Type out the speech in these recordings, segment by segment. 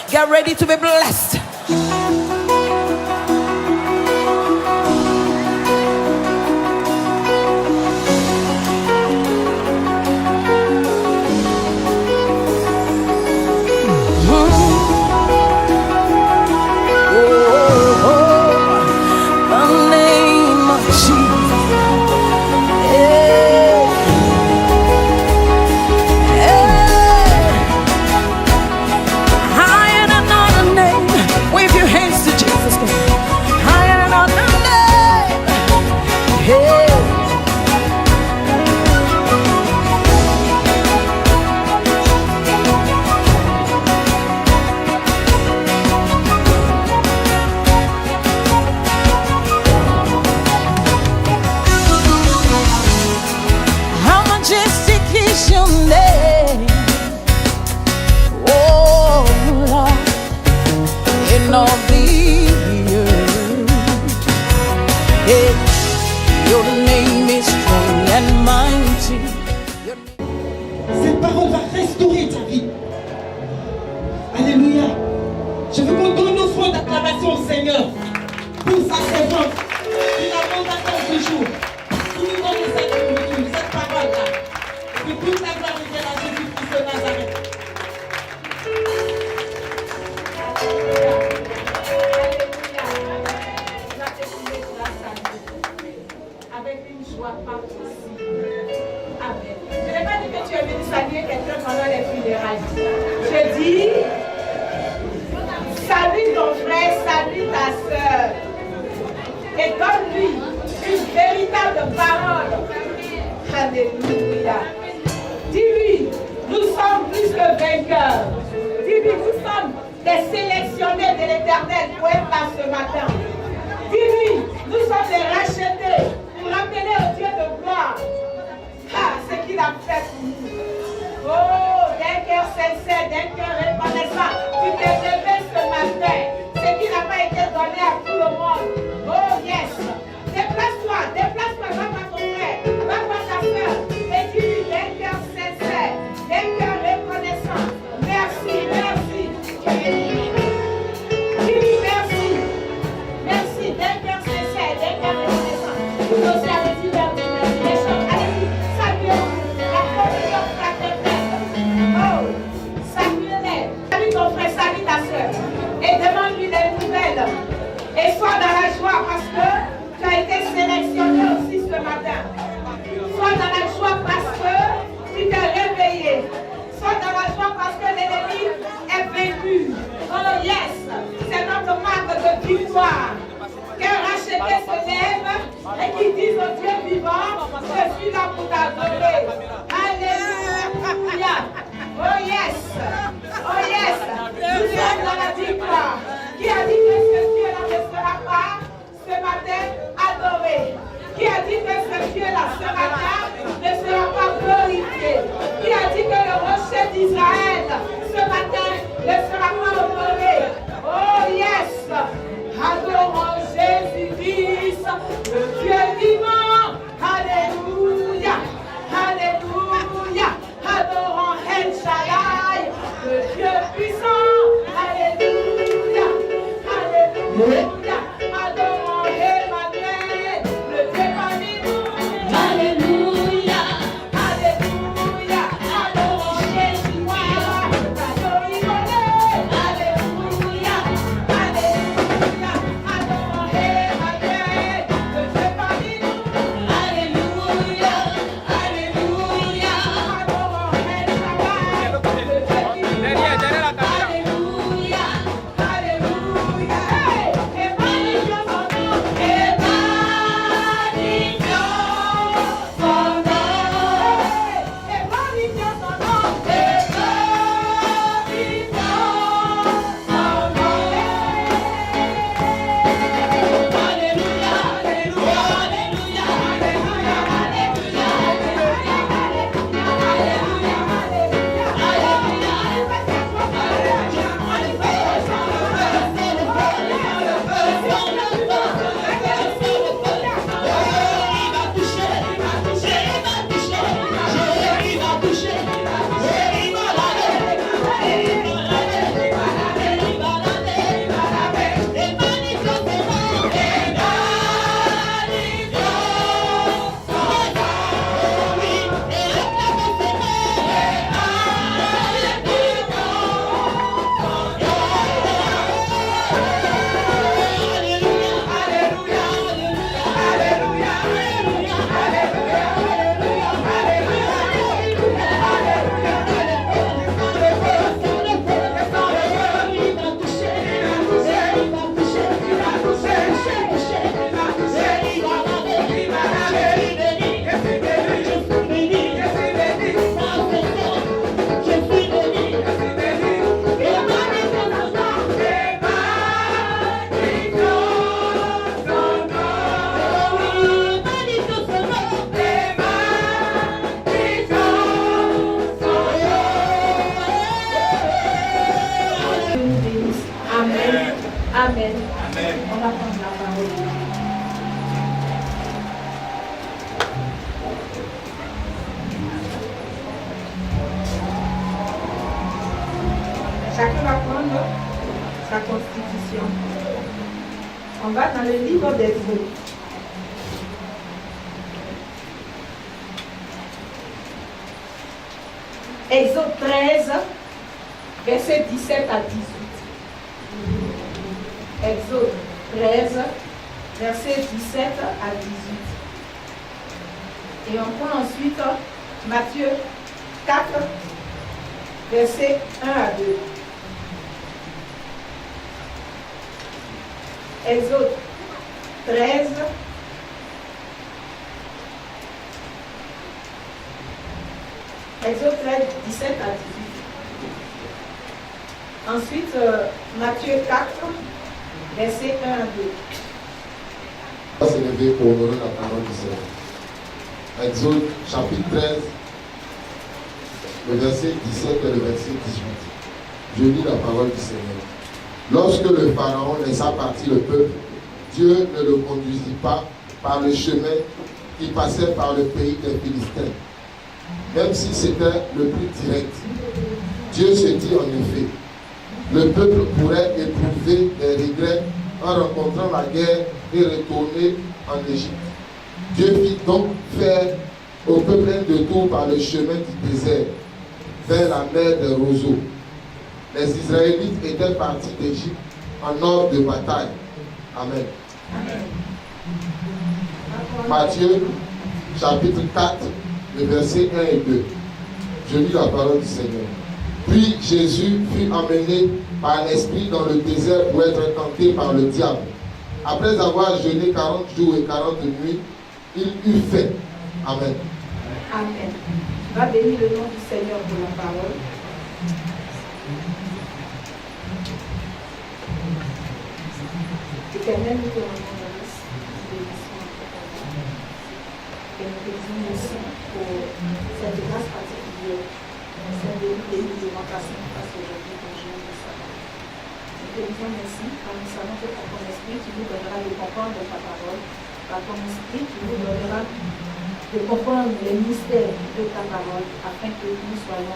Get ready to be blessed. Cette parole va restaurer ta vie. Alléluia. Je veux qu'on donne nos offrande d'acclamation au Seigneur pour sa servante. Il a mandaté ce jour. Il nous donne cette parole-là. Que toute la gloire revienne à Jésus-Christ de Nazareth. Avec une joie pas possible. Amen. Je n'ai pas dit que tu es venu saluer quelqu'un pendant les funérailles. Je dis, salue ton frère, salue ta soeur. Et donne-lui une véritable parole. Alléluia. Dis-lui, nous sommes plus que vainqueurs. Dis-lui, nous sommes des sélectionnés de l'Éternel pour être là ce matin. Dis-lui, nous sommes des rachetés pour rappeler au Dieu de gloire ce qu'il a fait pour nous. Oh, d'un cœur sincère, d'un cœur reconnaissant, tu t'es levé ce matin. Ce qui n'a pas été donné à tout le monde. Oh, yes. Déplace-toi, va voir ton frère, va voir ta soeur. Et dis-lui d'un cœur sincère, d'un cœur reconnaissant. Merci. Dis-lui merci. Merci, d'un cœur sincère, d'un cœur reconnaissant. Vous aussi allez-y vers les choses. Allez-y, saluez la communion fraternelle. Oh, saluez-les. Salue ton frère, salue ta soeur. Et demande-lui des nouvelles. Et sois dans la joie parce que tu as été sélectionné aussi ce matin. Sois dans la joie parce que tu t'es réveillé. Sois dans la joie parce que l'ennemi est vaincu. Oh yes, c'est notre marque de victoire. Qu'un racheté se lève et qui dise au Dieu vivant, je suis là pour t'adorer. Alléluia. Oh yes. Nous sommes dans la victoire. Qui a dit que ce Dieu-là ne sera pas ce matin adoré? Qui a dit que ce Dieu-là ce matin ne sera pas glorifié? Qui a dit que le rocher d'Israël ce matin ne sera pas honoré? Oh yes! Adorons Jésus-Christ, le Dieu vivant. Alléluia! Adorons El Shaddai, le Dieu puissant. Alléluia! Adorons Emmanuel, le Dieu parmi nous. Alléluia! Adorons Jésus, Alléluia! Adorons Emmanuel, le Dieu parmi nous. Alléluia! Adorons El Shaddai, le Dieu qui Amen. Amen. On va prendre la parole. Chacun va prendre sa constitution. On va dans le livre d'Exode. Exode 13, verset 17 à 18. Exode 13, verset 17 à 18. Et on prend ensuite Matthieu 4, verset 1 à 2. Exode 13, Exode 13, 17 à 18. Ensuite, Matthieu 4, verset 1 à 2. On va se lever pour honorer la parole du Seigneur. Exode chapitre 13, le verset 17 et le verset 18. Je lis la parole du Seigneur. Lorsque le Pharaon laissa partir le peuple, Dieu ne le conduisit pas par le chemin qui passait par le pays des Philistins. Même si c'était le plus direct. Dieu se dit en effet, le peuple pourrait éprouver des regrets en rencontrant la guerre et retourner en Égypte. Dieu fit donc faire au peuple un détour par le chemin du désert, vers la mer des roseaux. Les Israélites étaient partis d'Égypte en ordre de bataille. Amen. Amen. Matthieu, chapitre 4, le verset 1 et 2. Je lis la parole du Seigneur. Puis Jésus fut emmené par l'Esprit dans le désert pour être tenté par le diable. Après avoir jeûné 40 jours et 40 nuits, il eut faim. Amen. Amen. Tu vas bénir le nom du Seigneur pour la parole. Éternel, nous te rendons grâce. Et nous te disons merci pour cette grâce particulière. Saint-Denis, bénis devant ta sainte face aujourd'hui pour jour de sabbat. Nous te disons merci car nous savons que par ton esprit, tu nous donneras de comprendre ta parole. Par ton esprit, tu nous donneras de comprendre les mystères de ta parole afin que nous soyons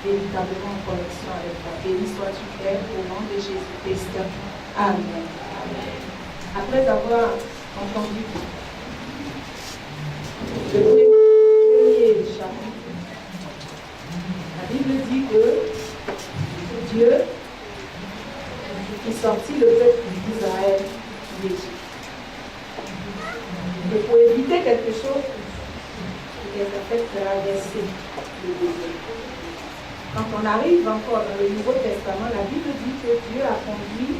véritablement en connexion avec toi. Béni sois-tu, Père, au nom de Jésus-Christ. Amen. Amen. Après avoir entendu le premier chapitre, la Bible dit que Dieu est sorti le peuple d'Israël d'Égypte. Et pour éviter quelque chose, il les a fait traverser le désert. Quand on arrive encore dans le Nouveau Testament, la Bible dit que Dieu a conduit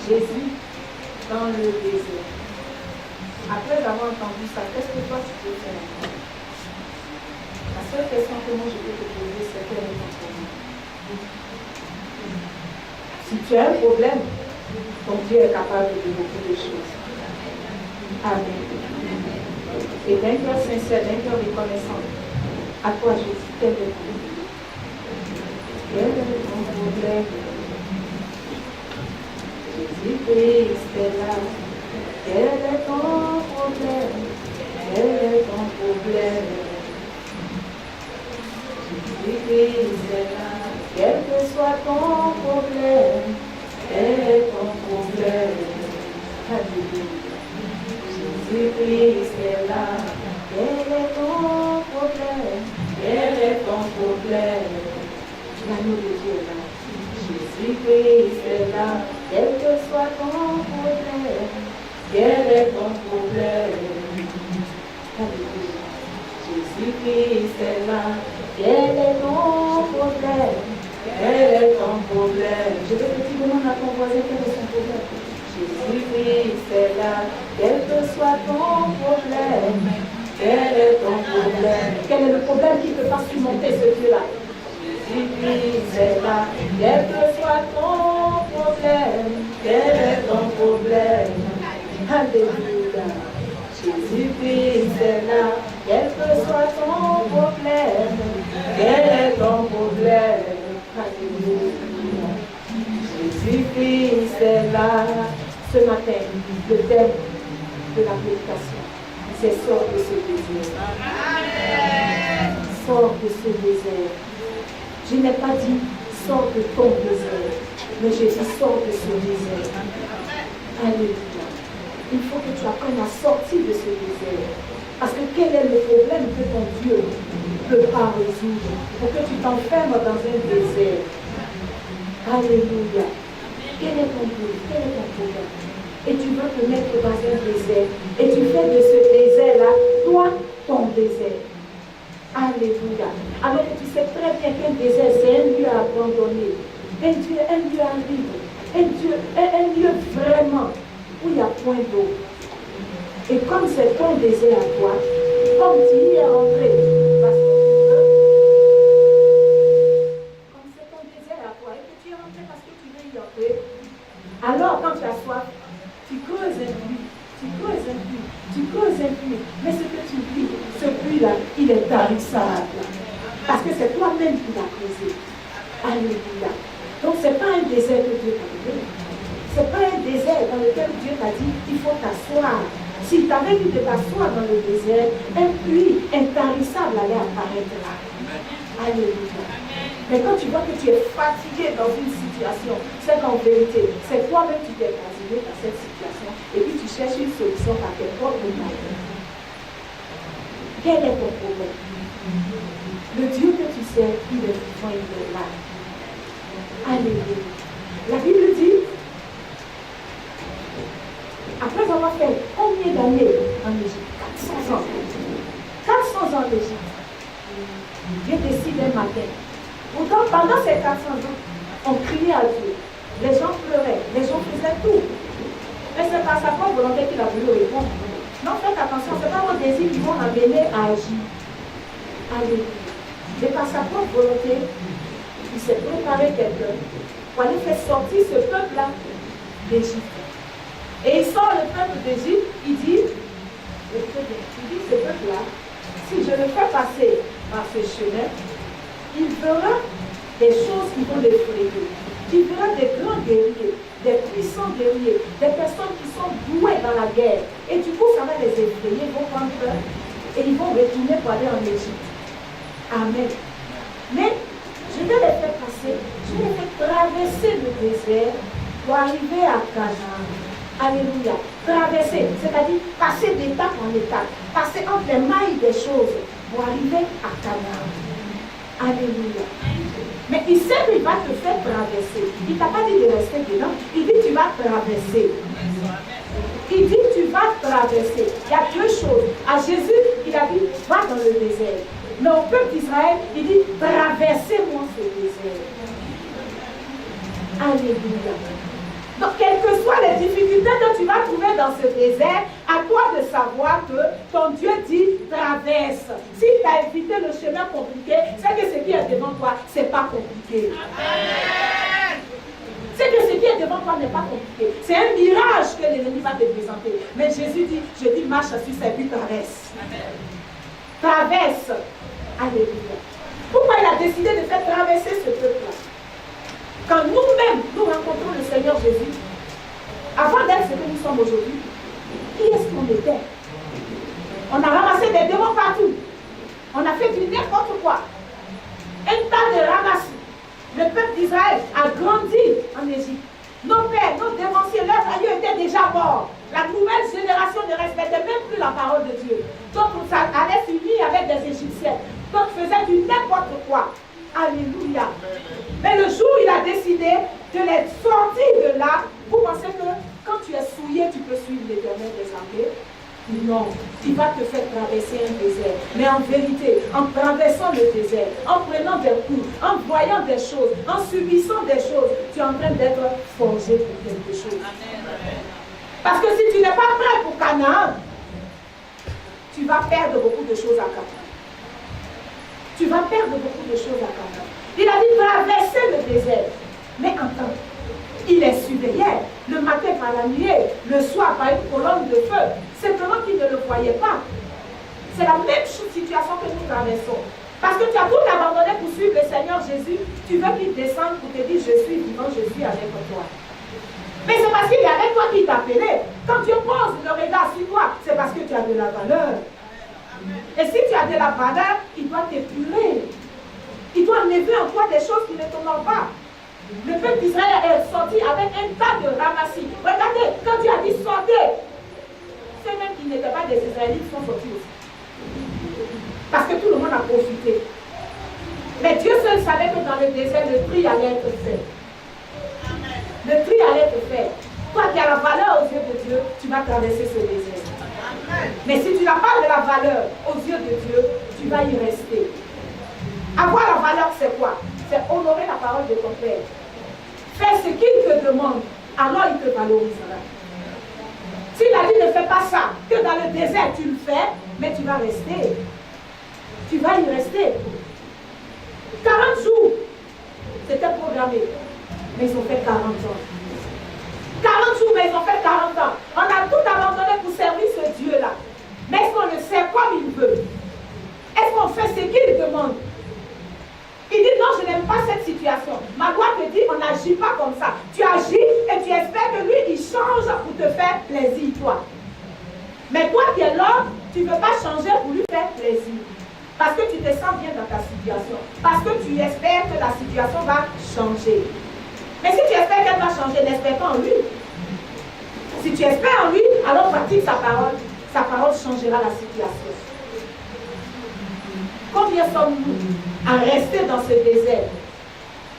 Jésus dans le désert. Après avoir entendu ça, qu'est-ce que toi tu peux faire? La seule question que moi je peux te poser, c'est quel est ton problème? Si tu as un problème, ton Dieu est capable de beaucoup de choses. Amen. Et d'un cœur sincère, d'un cœur reconnaissant, à toi Jésus, quel est ton problème? Quel est ton problème? Jésus-Christ est là. Quel est ton problème? Quel est ton problème? Jésus-Christ est là. Quel que soit ton problème, quel est ton problème? Alléluia. Jésus-Christ est là. Quel est ton problème? Quel est ton problème? L'agneau de Dieu est là. Jésus-Christ est là. Quel que soit ton problème, quel est ton problème? Alléluia. Jésus-Christ est là. Quel est ton problème? Quel est ton problème? Je vais te demander à ton voisin quel est son problème. Jésus-Christ est là. Quel que soit ton problème, quel est ton problème? Quel est le problème qui peut pas surmonter ce Dieu-là? Jésus-Christ est là. Quel que soit ton problème, quel est ton problème? Alléluia. Jésus-Christ est là. Quel que soit ton problème, quel est ton problème? Alléluia. Jésus-Christ c'est là, ce matin, le thème de la prédication. C'est sort de ce désert. Sors de ce désert. Je n'ai pas dit sors de ton désert, mais j'ai dit sors de ce désert. Alléluia. Il faut que tu apprennes à sortir de ce désert. Parce que quel est le problème que ton Dieu ne peut pas résoudre pour que tu t'enfermes dans un désert? Alléluia. Quel est ton problème? Quel est ton problème? Et tu vas te mettre dans un désert. Et tu fais de ce désert-là, toi, ton désert. Alléluia. Alors que tu sais très bien qu'un désert, c'est un lieu abandonné. Un lieu aride. Un lieu vraiment où il n'y a point d'eau. Et comme c'est ton désert à toi, comme tu y es rentré, parce que tu veux, comme c'est ton désert à toi, et que tu es rentré parce que tu veux y entrer, alors quand tu as soif, tu creuses un puits, tu creuses un puits, tu creuses un puits, mais ce que tu puits, ce puits-là, il est tarissable, parce que c'est toi-même qui l'as creusé. Alléluia. Donc ce n'est pas un désert que Dieu t'a donné. Ce n'est pas un désert dans lequel Dieu t'a dit qu'il faut t'asseoir. S'il t'avait dit de t'asseoir dans le désert, un puits intarissable allait apparaître là. Alléluia. Mais quand tu vois que tu es fatigué dans une situation, c'est qu'en vérité, c'est toi-même qui t'es fatigué dans cette situation et puis tu cherches une solution par tes propres moyens. Quel est ton problème? Le Dieu que tu sais, il est vivant, il est là. Alléluia. La Bible dit, après avoir fait combien d'années en Égypte? 400 ans. 400 ans d'Égypte. Dieu décide un matin. Pourtant, pendant ces 400 ans, on criait à Dieu. Les gens pleuraient, les gens faisaient tout. Mais c'est par sa propre volonté qu'il a voulu répondre. Non, faites attention, ce n'est pas vos désirs qui vont amener à agir. Alléluia. Mais par sa propre volonté, il s'est préparé quelqu'un pour aller faire sortir ce peuple-là d'Égypte. Et il sort le peuple d'Égypte, il dit, ce peuple-là, si je le fais passer par ce chemin, il verra des choses qui vont l'effrayer. Il verra des grands guerriers, des puissants guerriers, des personnes qui sont douées dans la guerre. Et du coup, ça va les effrayer, ils vont prendre peur et ils vont retourner pour aller en Égypte. Amen. Mais je vais les faire passer, je vais les faire traverser le désert pour arriver à Canaan. Alléluia. Traverser, c'est-à-dire passer d'étape en étape, passer entre les mailles des choses pour arriver à Canaan. Alléluia. Mais il sait qu'il va te faire traverser. Il ne t'a pas dit de rester dedans. Il dit tu vas traverser. Il dit tu vas traverser. Il y a deux choses. À Jésus, il a dit va dans le désert. Mais au peuple d'Israël, il dit traversez-moi ce désert. Alléluia. Donc, quelles que soient les difficultés que tu vas trouver dans ce désert, à toi de savoir que ton Dieu dit traverse. S'il t'a évité le chemin compliqué, c'est que ce qui est devant toi, ce n'est pas compliqué. Amen. C'est que ce qui est devant toi n'est pas compliqué. C'est un mirage que l'ennemi va te présenter. Mais Jésus dit, je dis marche sur ses pieds, traverse. Amen. Traverse. Alléluia. Pourquoi il a décidé de faire traverser ce peuple-là? Quand nous-mêmes, nous rencontrons le Seigneur Jésus, avant d'être ce que nous sommes aujourd'hui, qui est-ce qu'on était? On a ramassé des démons partout. On a fait du n'importe quoi. Un tas de ramassis. Le peuple d'Israël a grandi en Égypte. Nos pères, nos dévanciers, leurs aïeux étaient déjà morts. La nouvelle génération ne respectait même plus la parole de Dieu. Donc, ça allait s'unir avec des Égyptiens. Donc, faisaient du n'importe quoi. Alléluia. Mais le jour où il a décidé de les sortir de là, vous pensez que quand tu es souillé, tu peux suivre l'Éternel des armées? Non, il va te faire traverser un désert. Mais en vérité, en traversant le désert, en prenant des coups, en voyant des choses, en subissant des choses, tu es en train d'être forgé pour quelque chose. Parce que si tu n'es pas prêt pour Canaan, tu vas perdre beaucoup de choses à Canaan. Tu vas perdre beaucoup de choses à Canaan. Il a dit traverser le désert. Mais entends, il est surveillé le matin par la nuit, le soir par une colonne de feu. Simplement qu'il ne le voyait pas. C'est la même situation que nous traversons. Parce que tu as tout abandonné pour suivre le Seigneur Jésus. Tu veux qu'il descende pour te dire je suis vivant, je suis avec toi. Mais c'est parce qu'il y avait toi qui t'appelait. Quand Dieu pose le regard sur toi, c'est parce que tu as de la valeur. Et si tu as de la valeur, il doit t'épurer. Il doit enlever en toi des choses qui ne t'honorent pas. Le peuple d'Israël est sorti avec un tas de ramassis. Regardez, quand Dieu a dit sortez, ceux même qui n'étaient pas des Israélites sont sortis aussi. Parce que tout le monde a profité. Mais Dieu seul savait que dans le désert, le tri allait être fait. Le tri allait être fait. Toi qui as la valeur aux yeux de Dieu, tu vas traverser ce désert. Mais si tu n'as pas de la valeur aux yeux de Dieu, tu vas y rester. Avoir la valeur, c'est quoi? C'est honorer la parole de ton Père. Fais ce qu'il te demande, alors il te valorisera. S'il a dit ne fais pas ça, que dans le désert tu le fais, mais tu vas rester. Tu vas y rester. 40 jours, c'était programmé, mais ils ont fait 40 ans. 40 jours, mais ils ont fait 40 ans. On a tout abandonné pour servir ce Dieu-là. Mais est-ce qu'on le sert comme il veut? Est-ce qu'on fait ce qu'il demande? Il dit non, je n'aime pas cette situation. Ma loi te dit, on n'agit pas comme ça. Tu agis et tu espères que lui, il change pour te faire plaisir, toi. Mais toi qui es l'homme, tu ne veux pas changer pour lui faire plaisir. Parce que tu te sens bien dans ta situation. Parce que tu espères que la situation va changer. Mais si tu espères qu'elle va changer, n'espère pas en lui. Si tu espères en lui, alors pratique sa parole. Sa parole changera la situation. Combien sommes-nous à rester dans ce désert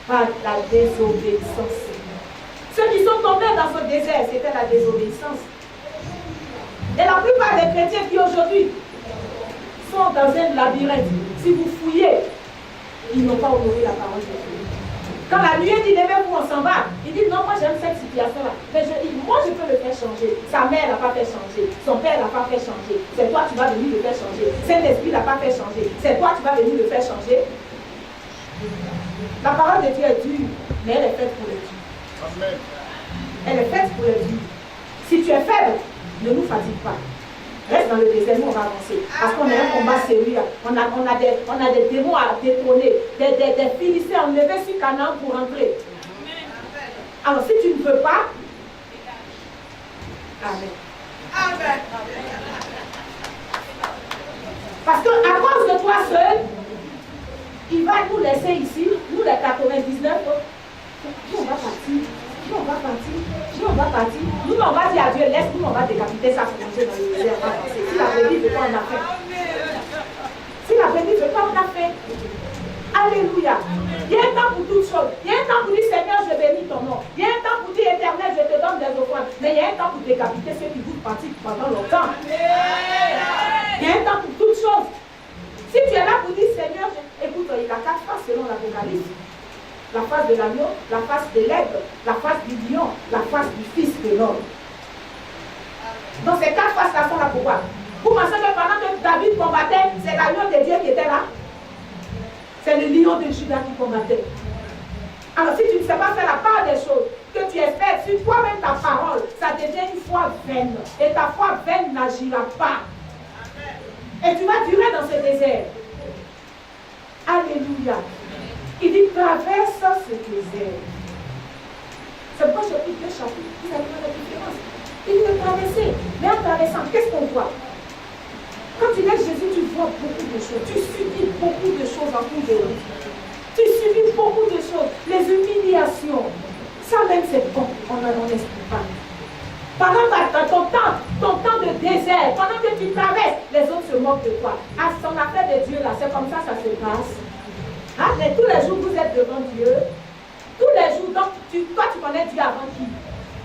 par la désobéissance? Ceux qui sont tombés dans ce désert, c'était la désobéissance. Et la plupart des chrétiens qui aujourd'hui sont dans un labyrinthe, si vous fouillez, ils n'ont pas honoré la parole de Dieu. Quand la nuit dit levez-vous, on s'en va, il dit non, moi j'aime cette situation-là. Mais moi je peux le faire changer. Sa mère n'a pas fait changer. Son père n'a pas fait changer. C'est toi qui vas venir le faire changer. Saint-Esprit n'a pas fait changer. C'est toi qui vas venir le faire changer. La parole de Dieu est dure, mais elle est faite pour les durs. Amen. Elle est faite pour les durs. Si tu es faible, ne nous fatigue pas. Reste dans le désert, nous on va avancer. Parce qu'on a un combat sérieux. On a des démons à détrôner, des Philistins enlevés sur Canaan pour entrer. Alors si tu ne veux pas, Amen. Parce qu'à cause de toi seul, il va nous laisser ici, nous les 99, nous on va partir. Nous on va partir, nous on va partir, nous on va dire à Dieu, laisse-nous, on va décapiter ça pour manger dans le désert, on va avancer. Si la brebis veut pas, on a fait. Si la brebis veut pas, on a fait. Alléluia. Il y a un temps pour toutes choses. Il y a un temps pour dire Seigneur, je bénis ton nom. Il y a un temps pour dire Éternel, je te donne des offrandes. Mais il y a un temps pour décapiter ceux qui vous pratiquent pendant longtemps. Il y a un temps pour toutes choses. Si tu es là pour dire Seigneur, écoute, il a 4 faces selon l'Apocalypse. La face de l'agneau, la face de l'aigle, la face du lion, la face du fils de l'homme. Donc ces 4 faces-là sont là pour quoi? Vous pensez que pendant que David combattait, c'est l'agneau de Dieu qui était là? C'est le lion de Juda qui combattait. Alors si tu ne sais pas faire la part des choses, que tu espères sur toi-même ta parole, ça devient une foi vaine. Et ta foi vaine n'agira pas. Et tu vas durer dans ce désert. Alléluia. Il dit traverse ce désert. C'est pourquoi je prie 2 chapitres. Vous allez voir la différence. Il dit de traverser. Mais en traversant, qu'est-ce qu'on voit? Quand tu laisses Jésus, tu vois beaucoup de choses. Tu subis beaucoup de choses en cours de route. Tu subis beaucoup de choses. Les humiliations. Ça même c'est bon. On n'en explique pas. Pendant ton temps de désert, pendant que tu traverses, les autres se moquent de toi. À son affaire de Dieu là, c'est comme ça se passe. Ah, mais tous les jours vous êtes devant Dieu. Tous les jours, donc toi tu connais Dieu avant qui?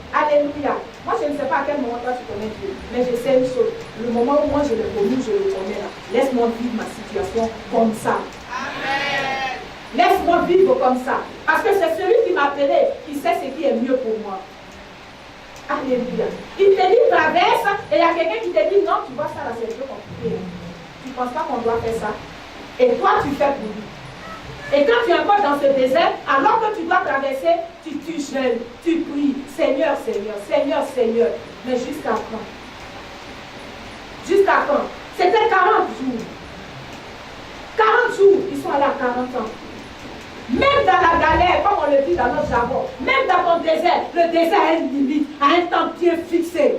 Alléluia. Moi je ne sais pas à quel moment toi tu connais Dieu. Mais je sais une chose. Le moment où moi je l'ai connu, je le connais là. Laisse-moi vivre ma situation comme ça. Amen. Laisse-moi vivre comme ça. Parce que c'est celui qui m'a appelé qui sait ce qui est mieux pour moi. Alléluia. Il te dit traverse et il y a quelqu'un qui te dit non, tu vois ça là c'est un peu compliqué. Tu ne penses pas qu'on doit faire ça. Et toi tu fais pour lui. Et quand tu es encore dans ce désert, alors que tu dois traverser, tu jeûnes, tu pries, Seigneur, Seigneur, Seigneur, Seigneur. Mais jusqu'à quand? Jusqu'à quand? C'était 40 jours. 40 jours, ils sont allés à 40 ans. Même dans la galère, comme on le dit dans notre jargon, même dans ton désert, le désert a une limite, a un temps bien fixé.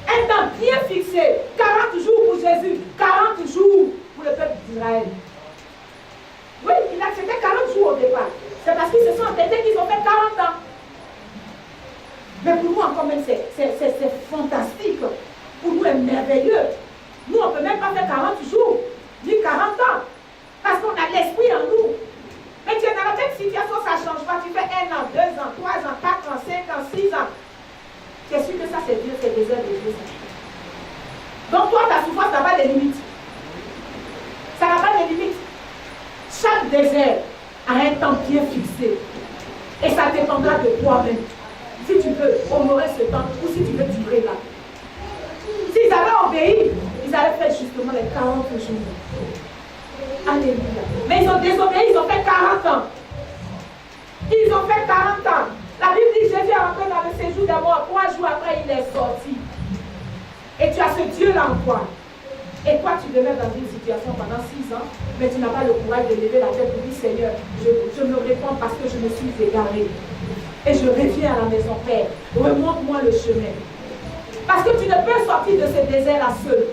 Un temps bien fixé. 40 jours pour Jésus, 40 jours pour le peuple d'Israël. Oui, il acceptait 40 jours au départ. C'est parce qu'ils se sont entêtés qu'ils ont fait 40 ans. Mais pour nous, encore même, c'est fantastique. Pour nous, c'est merveilleux. Nous, on ne peut même pas faire 40 jours, ni 40 ans. Parce qu'on a l'esprit en nous. Mais tu es dans la même situation, ça ne change pas. Tu fais 1 an, 2 ans, 3 ans, 4 ans, 5 ans, 6 ans. Tu es sûr que ça, c'est Dieu, c'est des heures de Dieu. Donc, toi, ta souffrance n'a pas de limites. Ça n'a pas de limites. Chaque désert a un temps bien fixé. Et ça dépendra de toi-même. Si tu veux honorer ce temps ou si tu veux durer là. S'ils avaient obéi, ils avaient fait justement les 40 jours. Alléluia. Mais ils ont désobéi, ils ont fait 40 ans. Ils ont fait 40 ans. La Bible dit que Jésus est rentré dans le séjour des morts. 3 jours après, il est sorti. Et tu as ce Dieu-là en toi. Et toi, tu demeures dans une situation pendant 6 ans, mais tu n'as pas le courage de lever la tête pour dire, Seigneur, je me réponds parce que je me suis égaré. Et je reviens à la maison, Père. Remonte-moi le chemin. Parce que tu ne peux sortir de ce désert-là seul.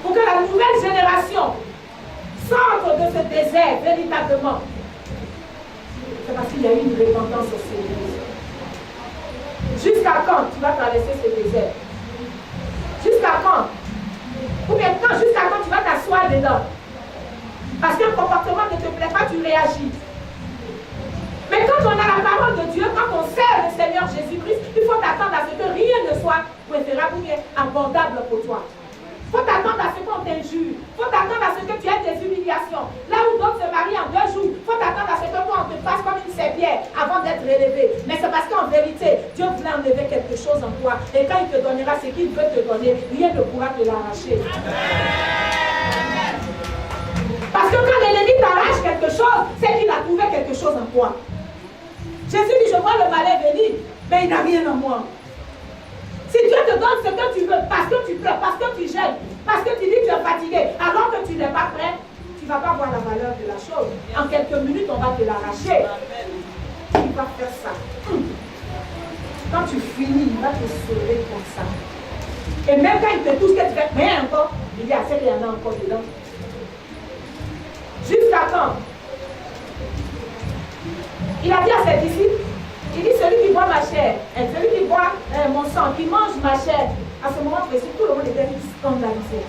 Pour que la nouvelle génération sorte de ce désert véritablement. C'est parce qu'il y a eu une repentance au Seigneur. Jusqu'à quand tu vas traverser ce désert? Jusqu'à quand? Ou bien quand, jusqu'à quand tu vas t'asseoir dedans? Parce qu'un comportement ne te plaît pas, tu réagis. Mais quand on a la parole de Dieu, quand on sert le Seigneur Jésus-Christ, il faut t'attendre à ce que rien ne soit préférable ou bien abordable pour toi. Il faut t'attendre à ce qu'on t'injure. Il faut t'attendre à ce que tu aies des humiliations. Là où d'autres se marient en 2 jours, il faut t'attendre à ce que toi on te fasse comme une serpillère avant d'être élevé. Mais c'est parce qu'en vérité, Dieu voulait enlever quelque chose en toi. Et quand il te donnera ce qu'il veut te donner, rien ne pourra te l'arracher. Parce que quand l'ennemi t'arrache quelque chose, c'est qu'il a trouvé quelque chose en toi. Jésus dit, je vois le malin venir, mais il n'a rien en moi. Si Dieu te donne ce que tu veux, parce que tu pleures, parce que tu gênes, parce que tu dis que tu es fatigué, alors que tu n'es pas prêt, tu ne vas pas voir la valeur de la chose. En quelques minutes, on va te l'arracher. Il va faire ça. Quand tu finis, il va te sauver comme ça. Et même quand il te touche, que tu fais, mais encore, il dit, assez qu'il y en a encore dedans. Jusqu'à quand? Il a dit à ses disciples, il dit, celui qui boit ma chair, et celui qui boit mon sang, qui mange ma chair, à ce moment précis, tout le monde était scandalisé.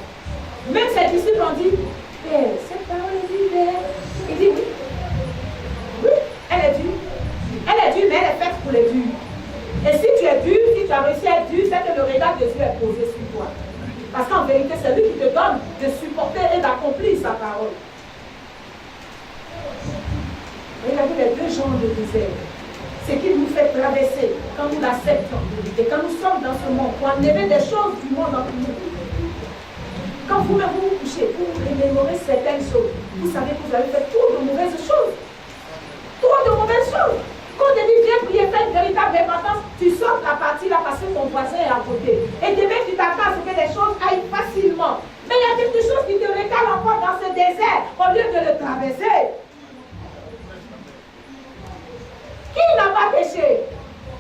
Même ses disciples ont dit, cette parole est dure. Il dit, oui. Oui, elle est dure. Elle est dure, mais elle est faite pour les durs. Et si tu es dur, si tu as réussi à être dur, c'est que le regard de Dieu est posé sur toi. Parce qu'en vérité, c'est lui qui te donne de supporter et d'accomplir sa parole. Regardez les 2 genres de désert. Ce qu'il nous fait traverser quand nous l'acceptons. Et quand nous sommes dans ce monde, pour enlever des choses du monde entre nous. Quand vous vous couchez, vous remémorez certaines choses. Vous savez que vous avez fait trop de mauvaises choses. Trop de mauvaises choses. Quand on te dit viens prier, fais une véritable repentance, tu sors la partie là parce que ton voisin est à côté. Et demain tu t'attends à ce que les choses aillent facilement. Mais il y a quelque chose qui te recale encore dans ce désert au lieu de le traverser. Qui n'a pas péché?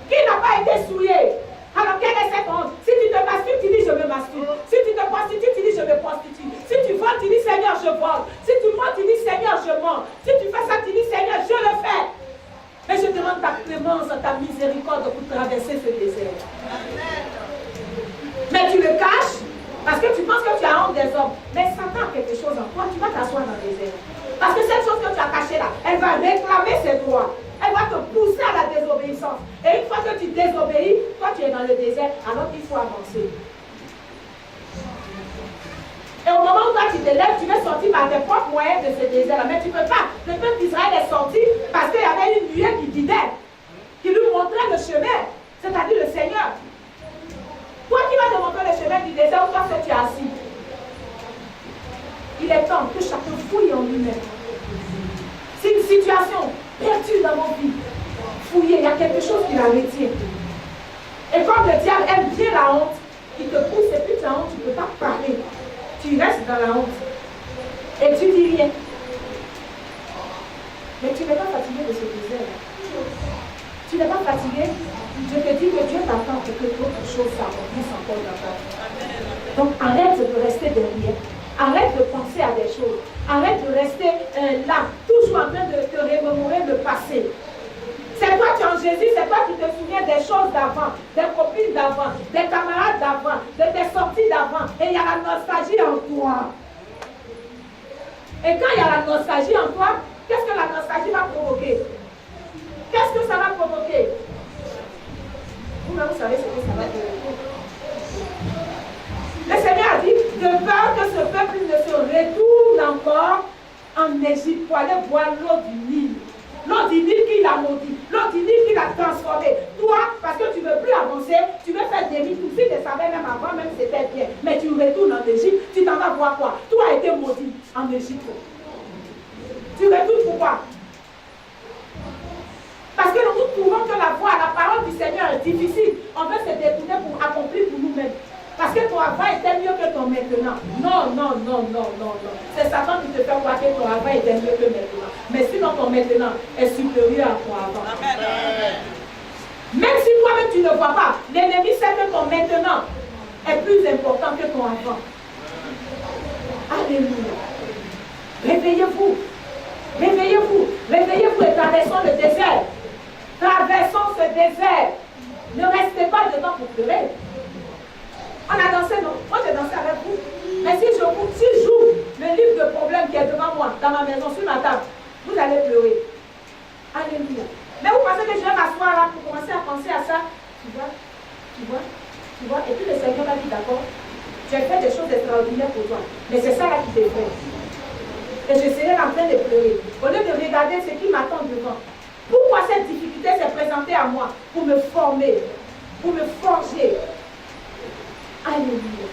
Qui n'a pas été souillé? Alors quelle est cette honte? Si tu te masturbes, tu dis je me masturbe. Si tu te prostitues, tu dis je me prostitue. Si tu voles, tu dis Seigneur je vole. Si tu mens, tu dis Seigneur je mens. Si tu fais ça, tu dis Seigneur je le fais. Mais je demande ta clémence, ta miséricorde pour traverser ce désert. Mais tu le caches parce que tu penses que tu as honte des hommes. Mais Satan a quelque chose en toi, tu vas t'asseoir dans le désert. Parce que cette chose que tu as cachée là, elle va réclamer ses droits. Elle va te pousser à la désobéissance. Et une fois que tu désobéis, toi tu es dans le désert, alors qu'il faut avancer. Et au moment où toi tu te lèves, tu veux sortir par tes propres moyens de ce désert-là. Mais tu ne peux pas. Le peuple d'Israël est sorti parce qu'il y avait une nuée qui guidait, qui lui montrait le chemin, c'est-à-dire le Seigneur. Toi qui vas te montrer le chemin du désert, où toi tu es assis. Il est temps que chacun fouille en lui-même. C'est une situation perdue dans nos vies. Fouiller, il y a quelque chose qui la retient. Et comme le diable aime bien la honte, il te pousse et puis la honte, tu ne peux pas parler. Tu restes dans la honte. Et tu dis rien. Mais tu n'es pas fatigué de ce désert. Tu n'es pas fatigué? Je te dis que Dieu t'attend pour que d'autres choses s'accomplissent encore dans ta vie. Donc arrête de rester derrière. Arrête de penser à des choses. Arrête de rester là, toujours en train de te remémorer le passé. C'est toi qui es en Jésus, c'est toi qui te souviens des choses d'avant, des copines d'avant, des camarades d'avant, de tes sorties d'avant. Et il y a la nostalgie en toi. Et quand il y a la nostalgie en toi, qu'est-ce que la nostalgie va provoquer? Qu'est-ce que ça va provoquer? Vous-même, vous savez ce que ça va provoquer. Le Seigneur a dit, de peur que ce peuple ne se retourne encore en Égypte pour aller boire l'eau du Nil. L'eau du Nil qui l'a maudit, l'eau du Nil qui l'a transformé. Toi, parce que tu ne veux plus avancer, tu veux faire des rites. Si tu savais même avant, même c'était bien. Mais tu retournes en Égypte, tu t'en vas voir quoi? Tout a été maudit en Égypte. Tu retournes pourquoi? Parce que nous trouvons que la voie, la parole du Seigneur est difficile. On veut se détourner pour accomplir pour nous-mêmes. Parce que ton avant était mieux que ton maintenant. Non, non, non, non, non, non. C'est Satan qui te fait croire que ton avant était mieux que maintenant. Mais sinon ton maintenant est supérieur à ton avant. Amen. Même si toi-même tu ne vois pas, l'ennemi sait que ton maintenant est plus important que ton avant. Alléluia. Réveillez-vous. Réveillez-vous. Réveillez-vous et traversons le désert. Traversons ce désert. Ne restez pas dedans pour pleurer. On a dansé, non? Moi j'ai dansé avec vous. Mais si j'ouvre le livre de problèmes qui est devant moi, dans ma maison, sur ma table, vous allez pleurer. Alléluia. Mais vous pensez que je vais m'asseoir là pour commencer à penser à ça? Tu vois? Et puis le Seigneur m'a dit, d'accord, tu as fait des choses extraordinaires pour toi. Mais c'est ça là qui t'est fait. Et je serai en train de pleurer. Au lieu de regarder ce qui m'attend devant. Pourquoi cette difficulté s'est présentée à moi? Pour me former, pour me forger. Alléluia.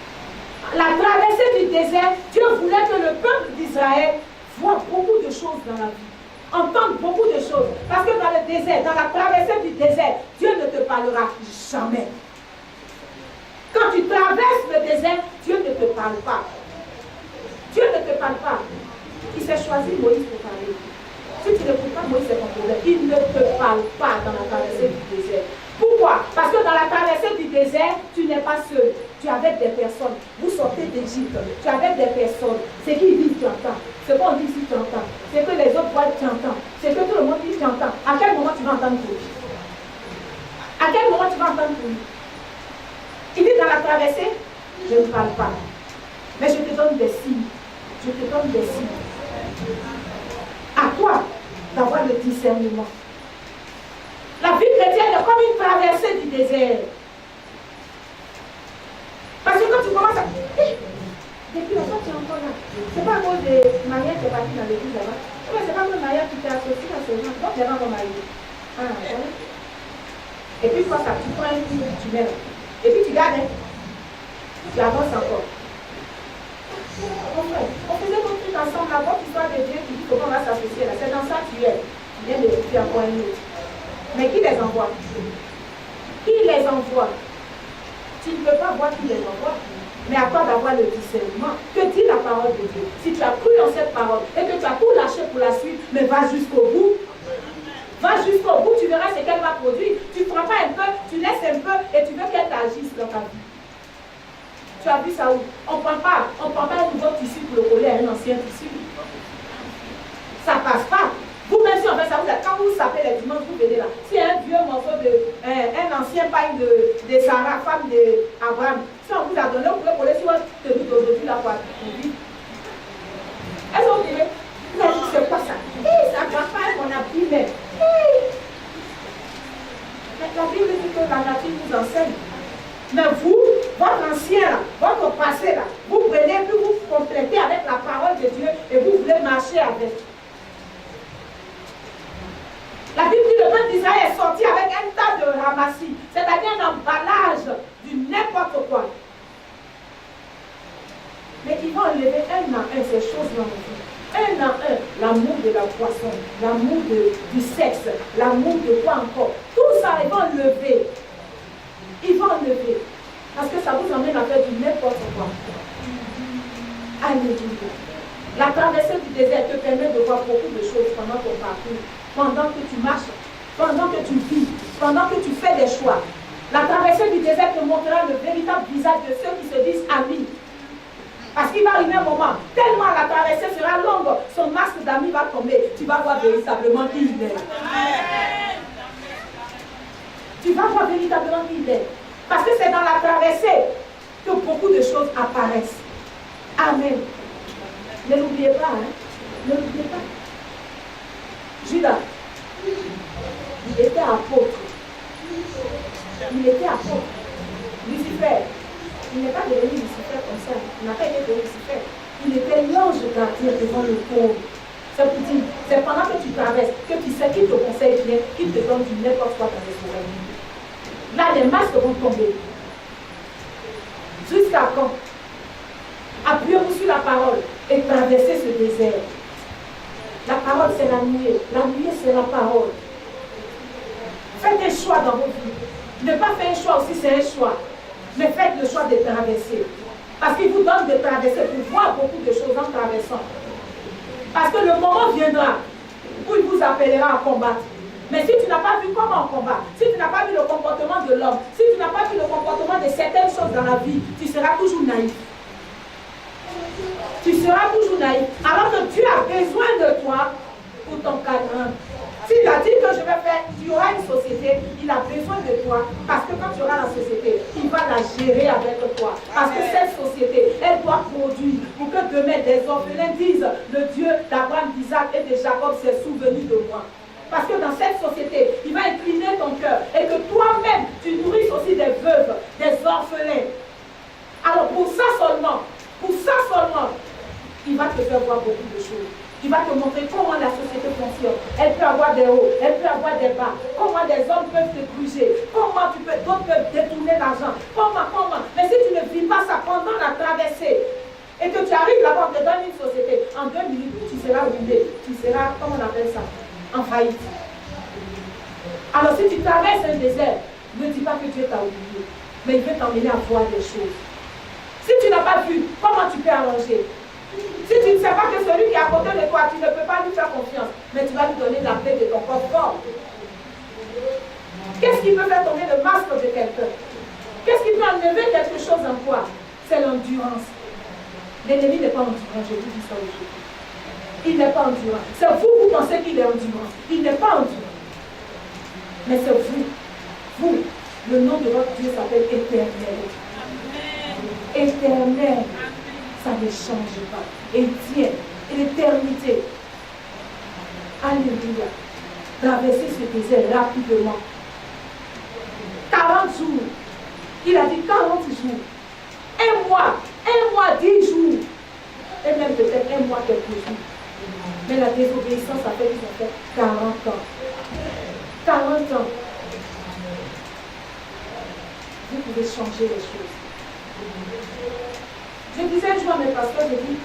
La traversée du désert, Dieu voulait que le peuple d'Israël voit beaucoup de choses dans la vie. Entende beaucoup de choses. Parce que dans le désert, dans la traversée du désert, Dieu ne te parlera jamais. Quand tu traverses le désert, Dieu ne te parle pas. Dieu ne te parle pas. Il s'est choisi Moïse pour parler. Si tu n'écoutes pas Moïse, c'est ton problème. Il ne te parle pas dans la traversée du désert. Pourquoi? Parce que dans la traversée du désert, tu n'es pas seul. Tu es avec des personnes. Vous sortez d'Égypte. Tu es avec des personnes. Ce qu'ils disent, tu entends. Ce qu'on dit ici, tu entends. Ce que les autres voient, tu entends. Ce que tout le monde dit, tu entends. À quel moment tu vas entendre pour lui? À quel moment tu vas entendre pour lui? Il dit dans la traversée, je ne parle pas. Mais je te donne des signes. Je te donne des signes. À toi d'avoir le discernement. La vie chrétienne est comme une traversée du désert. Parce que quand tu commences à... depuis longtemps, tu es encore là. C'est pas à cause de Maria qui est partie dans l'église là-bas. C'est pas à cause de Maria qui t'est associée à ce genre. Donc, j'ai pas mon mari. Ah, voilà. Et puis, toi, ça, tu prends un coup, tu mets là. Et puis, tu gardes, hein. Tu avances encore. On faisait notre truc ensemble, la bonne histoire de Dieu qui dit comment on va s'associer là. C'est dans ça que tu es. Tu viens de tu encore un autre. Mais qui les envoie? Qui les envoie? Tu ne peux pas voir qui les envoie. Mais à toi d'avoir le discernement. Que dit la parole de Dieu? Si tu as cru en cette parole et que tu as tout lâché pour la suite, mais va jusqu'au bout. Va jusqu'au bout, tu verras ce qu'elle va produire. Tu ne prends pas un peu, tu laisses un peu et tu veux qu'elle t'agisse dans ta vie. Tu as vu ça où? On ne prend pas un nouveau tissu pour le coller à un ancien tissu. Ça ne passe pas. Vous-même, si on fait ça, quand vous sapez les dimanches, vous venez là. Si un vieux morceau un ancien paille de Sarah, femme d'Abraham, si on vous a donné, vous pouvez coller sur votre tenue d'aujourd'hui, la voiture. Est-ce que vous direz? Vous avez dit, c'est quoi ça? Ça ne va pas être mon habit, mais. Mais la Bible dit que la nature vous enseigne. Mais vous, votre ancien là, votre passé là, vous prenez, puis vous complétez avec la parole de Dieu et vous voulez marcher avec. La Bible dit que le peuple d'Israël est sorti avec un tas de ramassis, c'est-à-dire un emballage du n'importe quoi. Mais ils vont enlever un à un ces choses dans nos vies. Un à un, l'amour de la poisson, l'amour du sexe, l'amour de quoi encore. Tout ça, ils vont enlever. Ils vont enlever. Parce que ça vous emmène à faire du n'importe quoi. Alléluia. La traversée du désert te permet de voir beaucoup de choses pendant ton parcours. Pendant que tu marches pendant que tu vis, pendant que tu fais des choix. La traversée du désert te montrera le véritable visage de ceux qui se disent amis. Parce qu'il va arriver un moment, tellement la traversée sera longue, son masque d'amis va tomber. Tu vas voir véritablement qui il est. Tu vas voir véritablement qui il est. Parce que c'est dans la traversée que beaucoup de choses apparaissent. Amen. Ne l'oubliez pas, hein. Ne l'oubliez pas. Judas, il était apôtre. Il était apôtre. Lucifer, il n'est pas devenu Lucifer comme ça. Il n'a pas été devenu Lucifer. Il était l'ange gardien devant le trône. C'est pour dire, c'est pendant que tu traverses, que tu sais qu'il te conseille bien, qu'il te donne du n'importe quoi dans les oreilles. Là, les masques vont tomber. Jusqu'à quand? Appuyez-vous sur la parole et traversez ce désert. La parole, c'est la nuée. La nuée, c'est la parole. Faites un choix dans vos vies. Ne pas faire un choix aussi, c'est un choix. Mais faites le choix de traverser. Parce qu'il vous donne de traverser pour voir beaucoup de choses en traversant. Parce que le moment viendra où il vous appellera à combattre. Mais si tu n'as pas vu comment on combat, si tu n'as pas vu le comportement de l'homme, si tu n'as pas vu le comportement de certaines choses dans la vie, tu seras toujours naïf. Tu seras toujours naïf. Alors que Dieu a besoin de toi pour ton cadran. S'il a dit que je vais faire, tu auras une société, il a besoin de toi. Parce que quand tu auras la société, il va la gérer avec toi. Parce que cette société, elle doit produire pour que demain des orphelins disent le Dieu d'Abraham, d'Isaac et de Jacob s'est souvenu de moi. Parce que dans cette société, il va incliner ton cœur et que toi-même, tu nourrisses aussi des veuves, des orphelins. Alors pour ça seulement, il va te faire voir beaucoup de choses. Il va te montrer comment la société fonctionne. Elle peut avoir des hauts, elle peut avoir des bas. Comment des hommes peuvent te gruger. Comment d'autres peuvent détourner l'argent. Comment. Mais si tu ne vis pas ça pendant la traversée, et que tu arrives là-bas, on te donne une société, en 2 minutes, tu seras ruiné. Tu seras, comment on appelle ça, en faillite. Alors si tu traverses un désert, ne dis pas que Dieu t'a oublié. Mais il veut t'emmener à voir des choses. Si tu n'as pas vu, comment tu peux arranger? Si tu ne sais pas que celui qui est à côté de toi, tu ne peux pas lui faire confiance, mais tu vas lui donner la paix de ton corps fort. Qu'est-ce qui peut faire tomber le masque de quelqu'un? Qu'est-ce qui peut enlever quelque chose en toi? C'est l'endurance. L'ennemi n'est pas endurant, je vous dis ça aujourd'hui. Il n'est pas endurant. C'est vous pensez qu'il est endurant. Il n'est pas endurant. Mais c'est vous. Le nom de votre Dieu s'appelle Éternel. Éternel. Ça ne change pas. Et tient l'éternité. Alléluia. Traverser ce désert rapidement. 40 jours. Il a dit 40 jours. 1 mois, 10 jours. Et même peut-être 1 mois, quelques jours. Mais la désobéissance a fait qu'ils ont fait 40 ans. 40 ans. Vous pouvez changer les choses. Je disais un jour à mes pasteurs, je dis,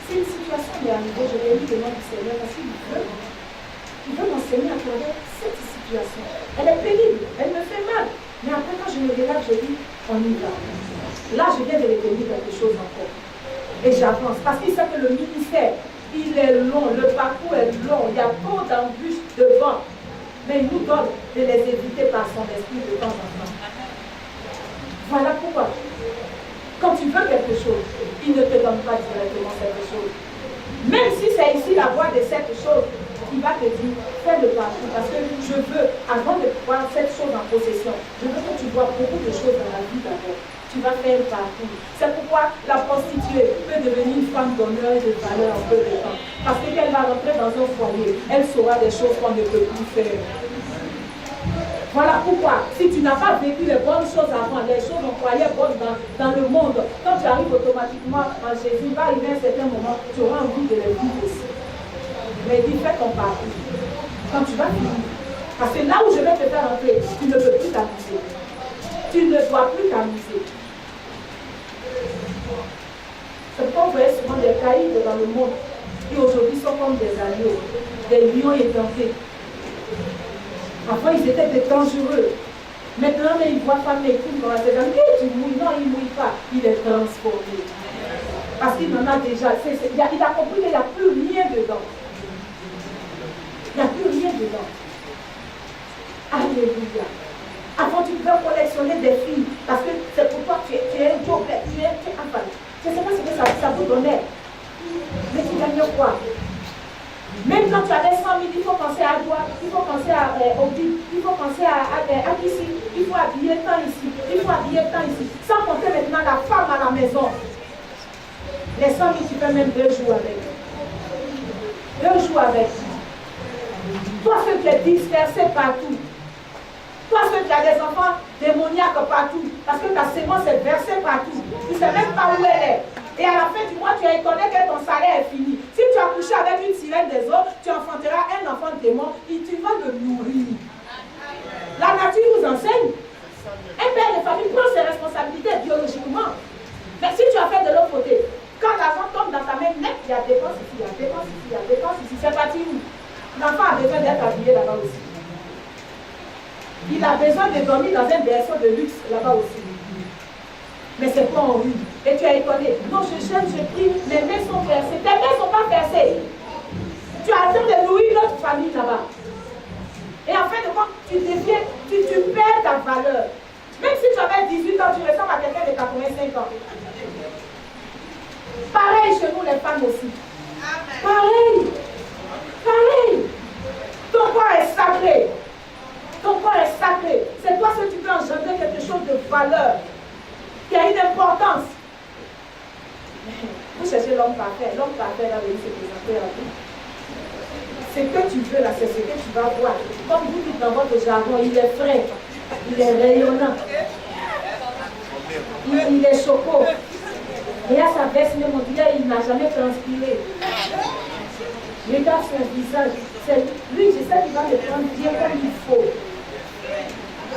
si une situation m'est arrivée, je vais lui le nom du Seigneur parce qu'il veut m'enseigner à travers cette situation. Elle est pénible, elle me fait mal. Mais après, quand je me regarde, je dis, on y va. Là, je viens de retenir quelque chose encore. Et j'avance. Parce qu'il sait que le ministère, il est long, le parcours est long, il y a trop d'embûches devant. Mais il nous donne de les éviter par son esprit de temps en temps. Voilà pourquoi. Quand tu veux quelque chose, il ne te donne pas directement cette chose. Même si c'est ici la voie de cette chose, il va te dire, fais le parcours. Parce que je veux, avant de voir cette chose en possession, je veux que tu vois beaucoup de choses dans la vie d'abord. Tu vas faire le parcours. C'est pourquoi la prostituée peut devenir une femme d'honneur et de valeur en peu de temps. Parce qu'elle va rentrer dans un foyer, elle saura des choses qu'on ne peut plus faire. Voilà pourquoi, si tu n'as pas vécu les bonnes choses avant, les choses qu'on croyait bonnes dans le monde, quand tu arrives automatiquement en Jésus, il va arriver à un certain moment, tu auras envie de les vivre aussi. Mais dis, fais ton parcours. Quand tu vas finir. Parce que là où je vais te faire entrer, tu ne peux plus t'amuser. Tu ne dois plus t'amuser. C'est pourquoi vous voyez souvent des caïds dans le monde qui aujourd'hui sont comme des agneaux, des lions édentés. Avant, ils étaient des dangereux. Maintenant, ils voient pas mes coups dans la tête. Tu mouilles. Non, il ne mouille pas. Il est transformé. Parce qu'il en a déjà. Il a compris qu'il n'y a plus rien dedans. Il n'y a plus rien dedans. Alléluia. Avant, tu peux collectionner des filles parce que c'est pour toi, tu es un job, tu es un fan. Je ne sais pas ce que ça vous donnait. Mais tu gagnes quoi? Même quand tu avais 100 000, il faut penser à toi, il faut penser à Audi, il faut penser à ici, il faut habiller tant ici, il faut habiller tant ici. Sans compter maintenant la femme à la maison. Les 100 000, tu fais même 2 jours avec. 2 jours avec. Toi, ceux qui est dispersé partout. Toi, ceux qui a des enfants démoniaques partout. Parce que ta sémence est versée partout. Tu ne sais même pas où elle est. Et à la fin du mois, tu es étonné que ton salaire est fini. Si tu as couché avec une sirène des eaux, tu enfanteras un enfant démon et tu vas le nourrir. La nature nous enseigne. Un père de famille prend ses responsabilités biologiquement. Mais si tu as fait de l'autre côté, quand l'argent tombe dans ta main, net, il y a dépense ici, il y a dépense ici, il y a dépense ici. C'est parti où? L'enfant a besoin d'être habillé là-bas aussi. Il a besoin de dormir dans un berceau de luxe là-bas aussi. Mais c'est pas en rue. Et tu es étonné. Non, je jeûne, je prie, mes mains sont versées. Tes mains ne sont pas versées. Tu as besoin de nourrir notre famille là-bas. Et en fin de compte, tu deviens, tu perds ta valeur. Même si tu avais 18 ans, tu ressembles à quelqu'un de 85 ans. Pareil chez nous, les femmes aussi. Pareil. Pareil. Ton corps est sacré. Ton corps est sacré. C'est toi ce que tu peux engendrer quelque chose de valeur, qui a une importance. Vous cherchez l'homme parfait. L'homme parfait va venir se présenter à vous. Ce que tu veux là, c'est ce que tu vas voir. Comme vous dites dans votre jargon, il est frais, il est rayonnant, il est choco. Et à sa veste même, on dirait il n'a jamais transpiré. Regarde son visage. Lui, je sais qu'il va me prendre bien comme il faut.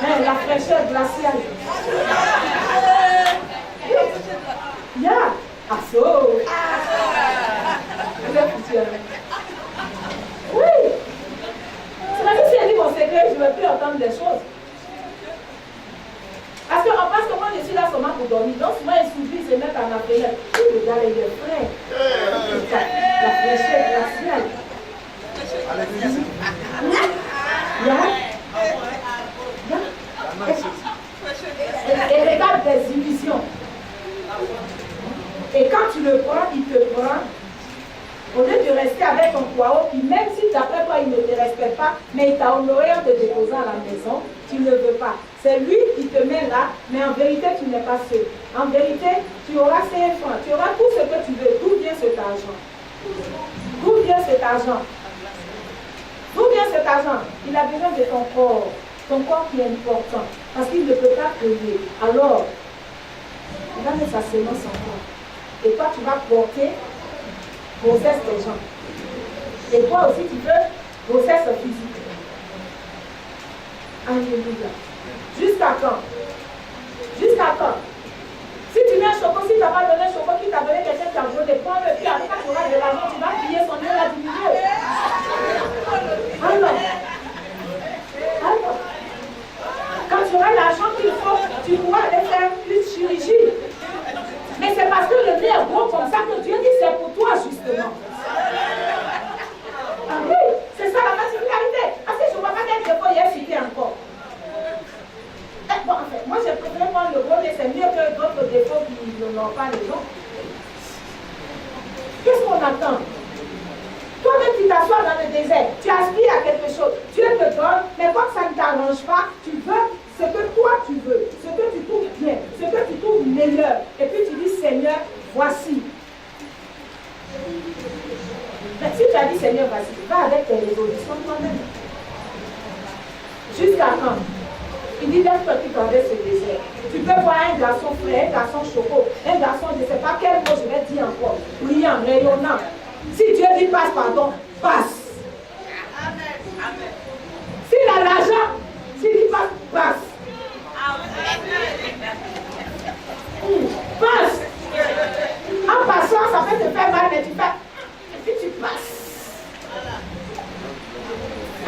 Hein, la fraîcheur glaciale. Ya, asso. Oui. C'est parce que si elle dit mon secret, je ne vais plus entendre des choses. Parce qu'on pense que moi je suis là seulement pour dormir. Donc souvent il s'oublie, il se met en appelant. Le gars il est frais. La fraîcheur glaciale. Et regarde des illusions. Et quand tu le prends, il te prend. Au lieu de rester avec ton poireau, puis même si d'après toi il ne te respecte pas, mais il t'a honoré en te déposant à la maison, tu ne veux pas. C'est lui qui te met là, mais en vérité tu n'es pas seul. En vérité, tu auras 5 francs, tu auras tout ce que tu veux. D'où vient cet argent? D'où vient cet argent? D'où vient cet argent? Il a besoin de ton corps qui est important, parce qu'il ne peut pas payer. Alors, il va mettre sa sémence en toi. Et toi, tu vas porter grossesse des gens. Et toi aussi, tu veux grossesse physique. Alléluia. Jusqu'à quand? Jusqu'à quand? Si tu mets un choco, si tu n'as pas donné un choco, qui t'a donné quelqu'un qui a volé, prends-le, puis après tu auras de l'argent, tu vas payer son nom à diminuer. Alors, quand tu auras l'argent qu'il faut, tu pourras aller faire une chirurgie. Mais c'est parce que le nez est gros comme ça que Dieu dit c'est pour toi justement. Ah oui, c'est ça la particularité. Parce que je ne vois pas quel défaut il y a cité encore. Bon, en fait, moi j'ai préféré prendre le gros nez, c'est mieux que d'autres défauts qui n'ont pas les gens. Qu'est-ce qu'on attend? Toi-même tu t'assois dans le désert, tu aspires à quelque chose, Dieu te donne, mais comme ça ne t'arrange pas, tu veux ce que toi tu veux, ce que tu trouves bien, ce que tu trouves meilleur. Et puis tu dis Seigneur, voici. Mais si tu as dit Seigneur, voici, va avec tes résolutions toi-même. Jusqu'à quand? Il dit laisse-toi qui traverse ce désert. Tu peux voir un garçon frais, un garçon choco, un garçon, je ne sais pas quel mot je vais dire encore, brillant, rayonnant. Si Dieu dit passe, pardon, passe. Amen. S'il a l'argent, s'il dit passe, passe. Passe. En passant, ça peut te faire mal, mais tu fais. Et puis tu passes.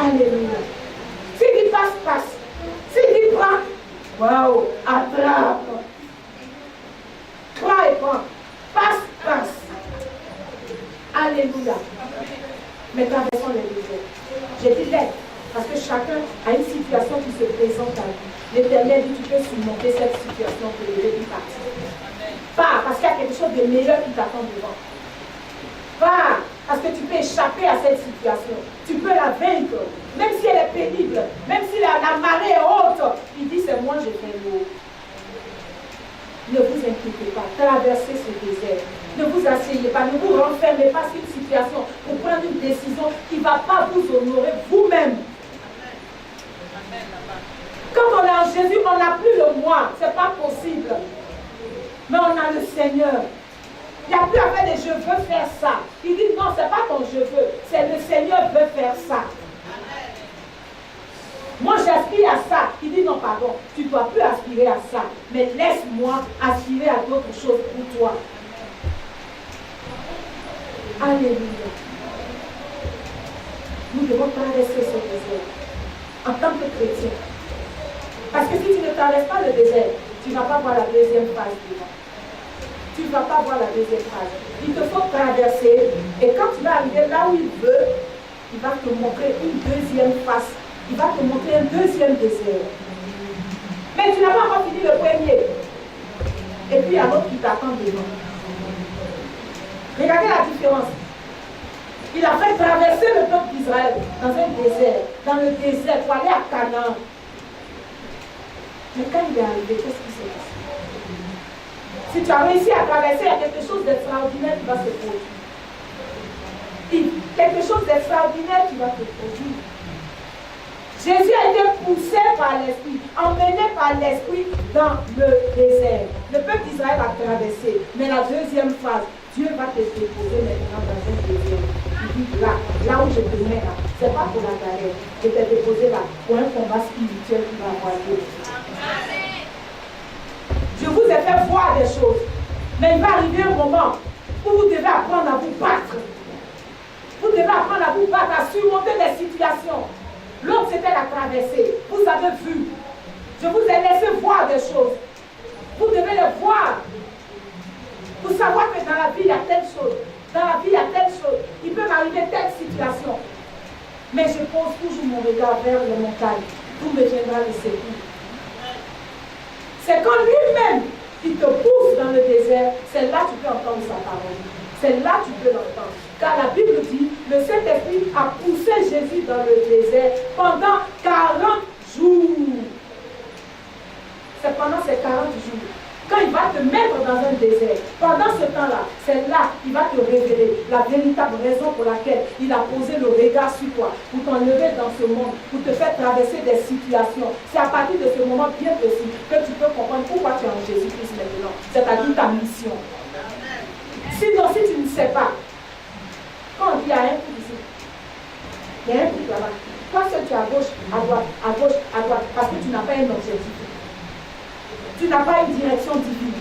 Alléluia. S'il dit passe, passe. S'il dit prends, waouh, attrape. Prends et prends. Passe, passe. Alléluia. Mais traversons les déserts. Je dis l'aide. Parce que chacun a une situation qui se présente à lui. L'Éternel dit, tu peux surmonter cette situation pour lever du parti. Pas parce qu'il y a quelque chose de meilleur qui t'attend devant. Pas parce que tu peux échapper à cette situation. Tu peux la vaincre. Même si elle est pénible, même si la marée est haute, il dit, c'est moi, je fais l'eau. Ne vous inquiétez pas, traversez ce désert. Ne vous asseyez pas, ne vous renfermez pas sur une situation pour prendre une décision qui ne va pas vous honorer vous-même. Quand on est en Jésus, on n'a plus le moi. Ce n'est pas possible. Mais on a le Seigneur. Il n'y a plus à faire des je veux faire ça. Il dit non, ce n'est pas ton je veux. C'est le Seigneur veut faire ça. Moi, j'aspire à ça. Il dit non, pardon, tu ne dois plus aspirer à ça. Mais laisse-moi aspirer à d'autres choses pour toi. Alléluia. Nous devons traverser ce désert en tant que chrétiens. Parce que si tu ne traverses pas le désert, tu ne vas pas voir la deuxième phase devant. Tu ne vas pas voir la deuxième phase. Il te faut traverser. Et quand tu vas arriver là où il veut, il va te montrer une deuxième face. Il va te montrer un deuxième désert. Mais tu n'as pas encore fini le premier. Et puis il y a l'autre qui t'attend devant. Regardez la différence. Il a fait traverser le peuple d'Israël dans un désert. Dans le désert pour aller à Canaan. Mais quand il est arrivé, qu'est-ce qui s'est passé? Si tu as réussi à traverser, il y a quelque chose d'extraordinaire qui va se produire. Quelque chose d'extraordinaire qui va se produire. Jésus a été poussé par l'Esprit, emmené par l'Esprit dans le désert. Le peuple d'Israël a traversé. Mais la deuxième phase, Dieu va te déposer maintenant dans un désert. Il dit là où je te mets là, ce n'est pas pour la galère. Je t'ai déposé là pour un combat spirituel qui va avoir lieu. Je vous ai fait voir des choses. Mais il va arriver un moment où vous devez apprendre à vous battre. Vous devez apprendre à vous battre, à surmonter les situations. L'autre, c'était la traversée. Vous avez vu. Je vous ai laissé voir des choses. Vous devez les voir. Pour savoir que dans la vie, il y a telle chose. Dans la vie, il y a telle chose. Il peut m'arriver telle situation. Mais je pose toujours mon regard vers les montagnes. D'où me viendra le secours. C'est quand lui-même qui te pousse dans le désert, c'est là que tu peux entendre sa parole. C'est là que tu peux l'entendre. Car la Bible dit, le Saint-Esprit a poussé Jésus dans le désert pendant 40 jours. C'est pendant ces 40 jours. Quand il va te mettre dans un désert, pendant ce temps-là, c'est là qu'il va te révéler la véritable raison pour laquelle il a posé le regard sur toi, pour t'enlever dans ce monde, pour te faire traverser des situations. C'est à partir de ce moment bien précis que tu peux comprendre pourquoi tu es en Jésus-Christ maintenant. C'est-à-dire ta mission. Sinon, si tu ne sais pas, quand on dit il y a un truc ici, il y a un truc là-bas, toi seul tu es à gauche, à droite, parce que tu n'as pas un objectif. Tu n'as pas une direction divine.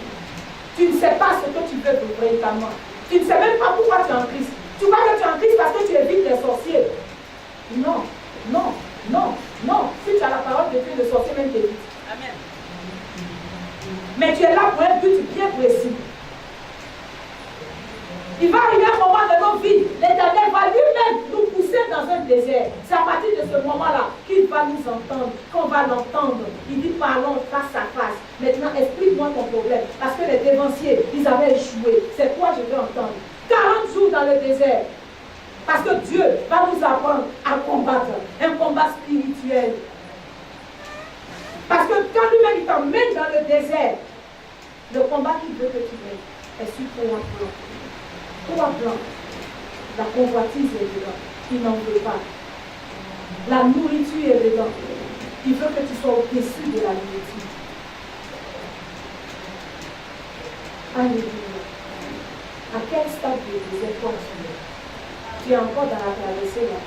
Tu ne sais pas ce que tu veux pour véritablement. Tu ne sais même pas pourquoi tu es en Christ. Tu crois que tu es en Christ parce que tu évites les sorciers. Non, non, non, non. Si tu as la parole de Dieu, le sorcier même t'évite. Amen. Mais tu es là pour un but bien précis. Il va arriver un moment de nos vies, l'Éternel va lui-même nous pousser dans un désert. C'est à partir de ce moment-là qu'il va nous entendre, qu'on va l'entendre. Il dit parlons face à face. Maintenant, explique-moi ton problème. Parce que les dévanciers, ils avaient échoué. C'est quoi je veux entendre? 40 jours dans le désert. Parce que Dieu va nous apprendre à combattre un combat spirituel. Parce que quand lui-même il t'emmène dans le désert, le combat qu'il veut que tu mènes est sur trois plans. Trois plans. La convoitise est dedans. Il n'en veut pas. La nourriture est dedans. Il veut que tu sois au-dessus de la nourriture. Alléluia. À quel stade de désert tu es encore dans la traversée là?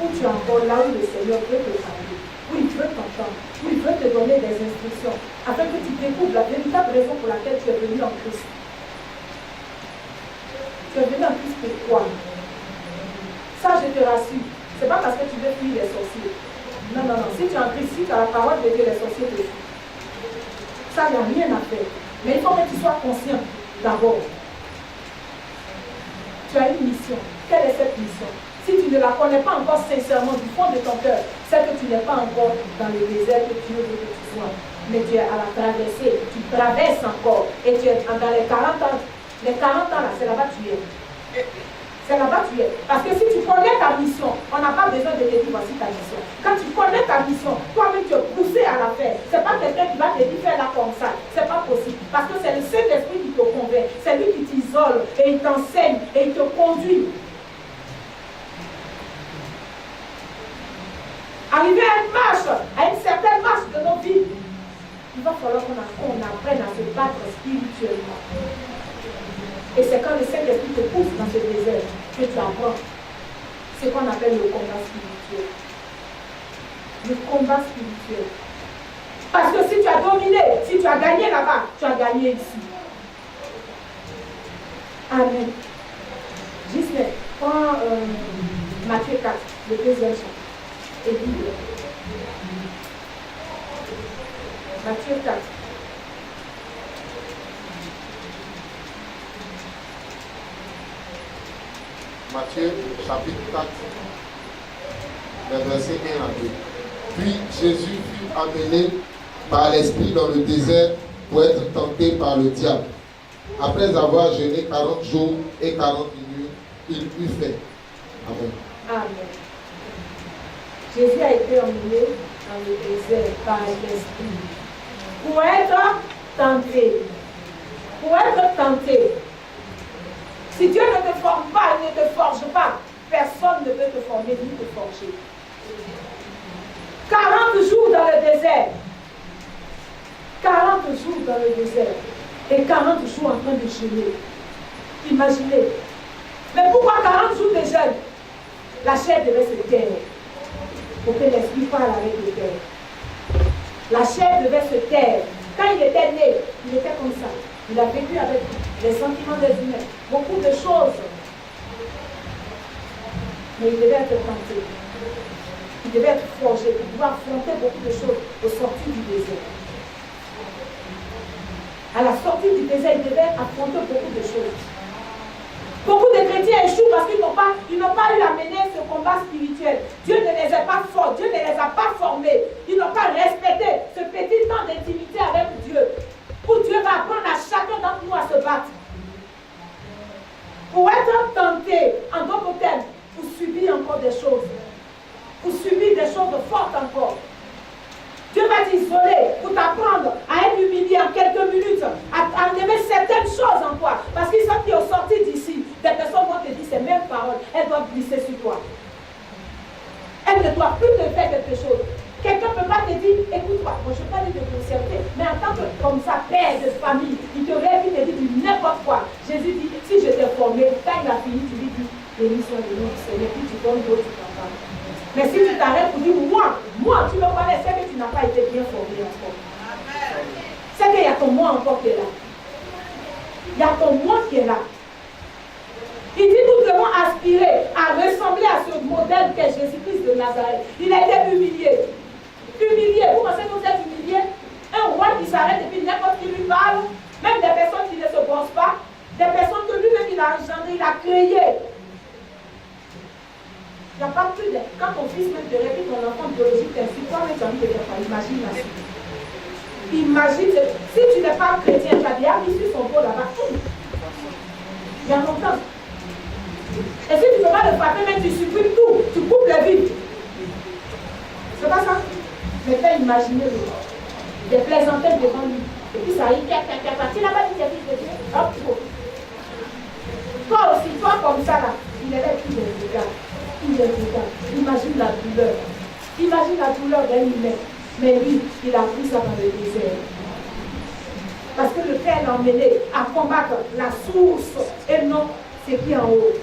Ou tu es encore là où le Seigneur veut te parler? Où il veut t'entendre? Où il veut te donner des instructions? Afin que tu découvres la véritable raison pour laquelle tu es venu en Christ. Tu es venu en Christ pour quoi? Ça, je te rassure. Ce n'est pas parce que tu veux fuir les sorciers. Non, non, non. Si tu es en Christ, si tu as la parole de Dieu, les sorciers te fuient. Ça, il n'y a rien à faire. Mais il faut que tu sois conscient d'abord. Tu as une mission. Quelle est cette mission? si tu ne la connais pas encore sincèrement du fond de ton cœur, c'est que tu n'es pas encore dans le désert que Dieu veut que tu sois. Mais tu es à la traversée, tu traverses encore. Et tu es dans les 40 ans. Les 40 ans là, c'est là-bas que tu es. C'est là-bas que tu es. Parce que si tu connais ta mission, on n'a pas besoin de te dire voici ta mission. Quand tu connais ta mission, toi-même tu es poussé à la faire. Ce n'est pas quelqu'un qui va te dire fais-la comme ça. Ce n'est pas possible. Parce que c'est le Saint-Esprit qui te convainc. C'est lui qui t'isole et il t'enseigne et il te conduit. Arriver à une marche, à une certaine marche de nos vies, il va falloir qu'on apprenne à se battre spirituellement. Et c'est quand le Saint-Esprit te pousse dans ce désert que tu apprends ce qu'on appelle le combat spirituel. Le combat spirituel. Parce que si tu as dominé, si tu as gagné là-bas, tu as gagné ici. Amen. Gisèle, prends Matthieu 4, le deuxième chapitre. Et Bible. Matthieu 4. Matthieu chapitre 4, les versets 1 à 2. Puis Jésus fut amené par l'Esprit dans le désert pour être tenté par le diable. Après avoir jeûné 40 jours et 40 nuits, il eut faim. Amen. Amen. Jésus a été emmené dans le désert par l'Esprit pour être tenté. Pour être tenté. Si Dieu ne te forme pas, ne te forge pas, personne ne peut te former ni te forger. 40 jours dans le désert. 40 jours dans le désert. Et 40 jours en train de jeûner. Imaginez. Mais pourquoi 40 jours de jeûne? La chair devait se taire pour que l'esprit parle avec le cœur. La chair devait se taire. Quand il était né, il était comme ça. Il a vécu avec les sentiments des humains, beaucoup de choses. Mais il devait être tenté. Il devait être forgé pour pouvoir affronter beaucoup de choses au sortir du désert. À la sortie du désert, il devait affronter beaucoup de choses. Beaucoup de chrétiens échouent parce qu'ils n'ont pas eu à mener ce combat spirituel. Dieu ne les a pas forts, Dieu ne les a pas formés. Ils n'ont pas respecté ce petit temps d'intimité avec Dieu. Où Dieu va apprendre à chacun d'entre nous à se battre. Pour être tenté, en d'autres termes, pour subir encore des choses. Pour subir des choses fortes encore. Dieu va t'isoler pour t'apprendre à être humilié en quelques minutes, à aimer certaines choses en toi. Parce qu'ils sont qui ont sorti d'ici. Des personnes vont te dire ces mêmes paroles. Elles doivent glisser sur toi. Elles ne doivent plus te faire quelque chose. Quelqu'un ne peut pas te dire, écoute-moi, moi je ne veux pas dire de concerter, mais en tant que comme ça, père de famille, il te rêve, il te dit n'importe quoi. Jésus dit, si je t'ai formé, quand il a fini, tu lui dis, béni soit le nom du Seigneur, puis tu donnes d'autres, tu t'en parles. Mais si tu t'arrêtes pour dire, moi, tu me connais, c'est que tu n'as pas été bien formé encore. C'est qu'il y a ton moi encore qui est là. Il y a ton moi qui est là. Il dit, nous devons aspirer à ressembler à ce modèle qu'est Jésus-Christ de Nazareth. Il a été humilié. Humilié. Vous pensez que vous êtes humilié? Un roi qui s'arrête et puis n'importe qui lui parle, même des personnes qui ne se pensent pas, des personnes que lui-même il a engendré, il a créé. Il n'y a pas plus de... Quand ton fils même te répète ton enfant biologique, t'insulte, toi-même tu as envie de faire quoi? Imagine la suite. Imagine, si tu n'es pas chrétien, tu as déjà mis sur son pot là-bas. Il y a longtemps. Et si tu ne peux pas le frapper, mais tu supprimes tout, tu coupes le vide. C'est pas ça? Mais fais imaginer des plaisanteries devant lui. Et puis ça arrive, tu n'as pas dit tes fils de Dieu. Hop, toi aussi, toi comme ça là, il avait plus de regards. Imagine la douleur. Imagine la douleur d'un humain. Mais lui, il a pris ça dans le désert. Parce que le Père l'a emmené à combattre la source et non ce qui est en haut.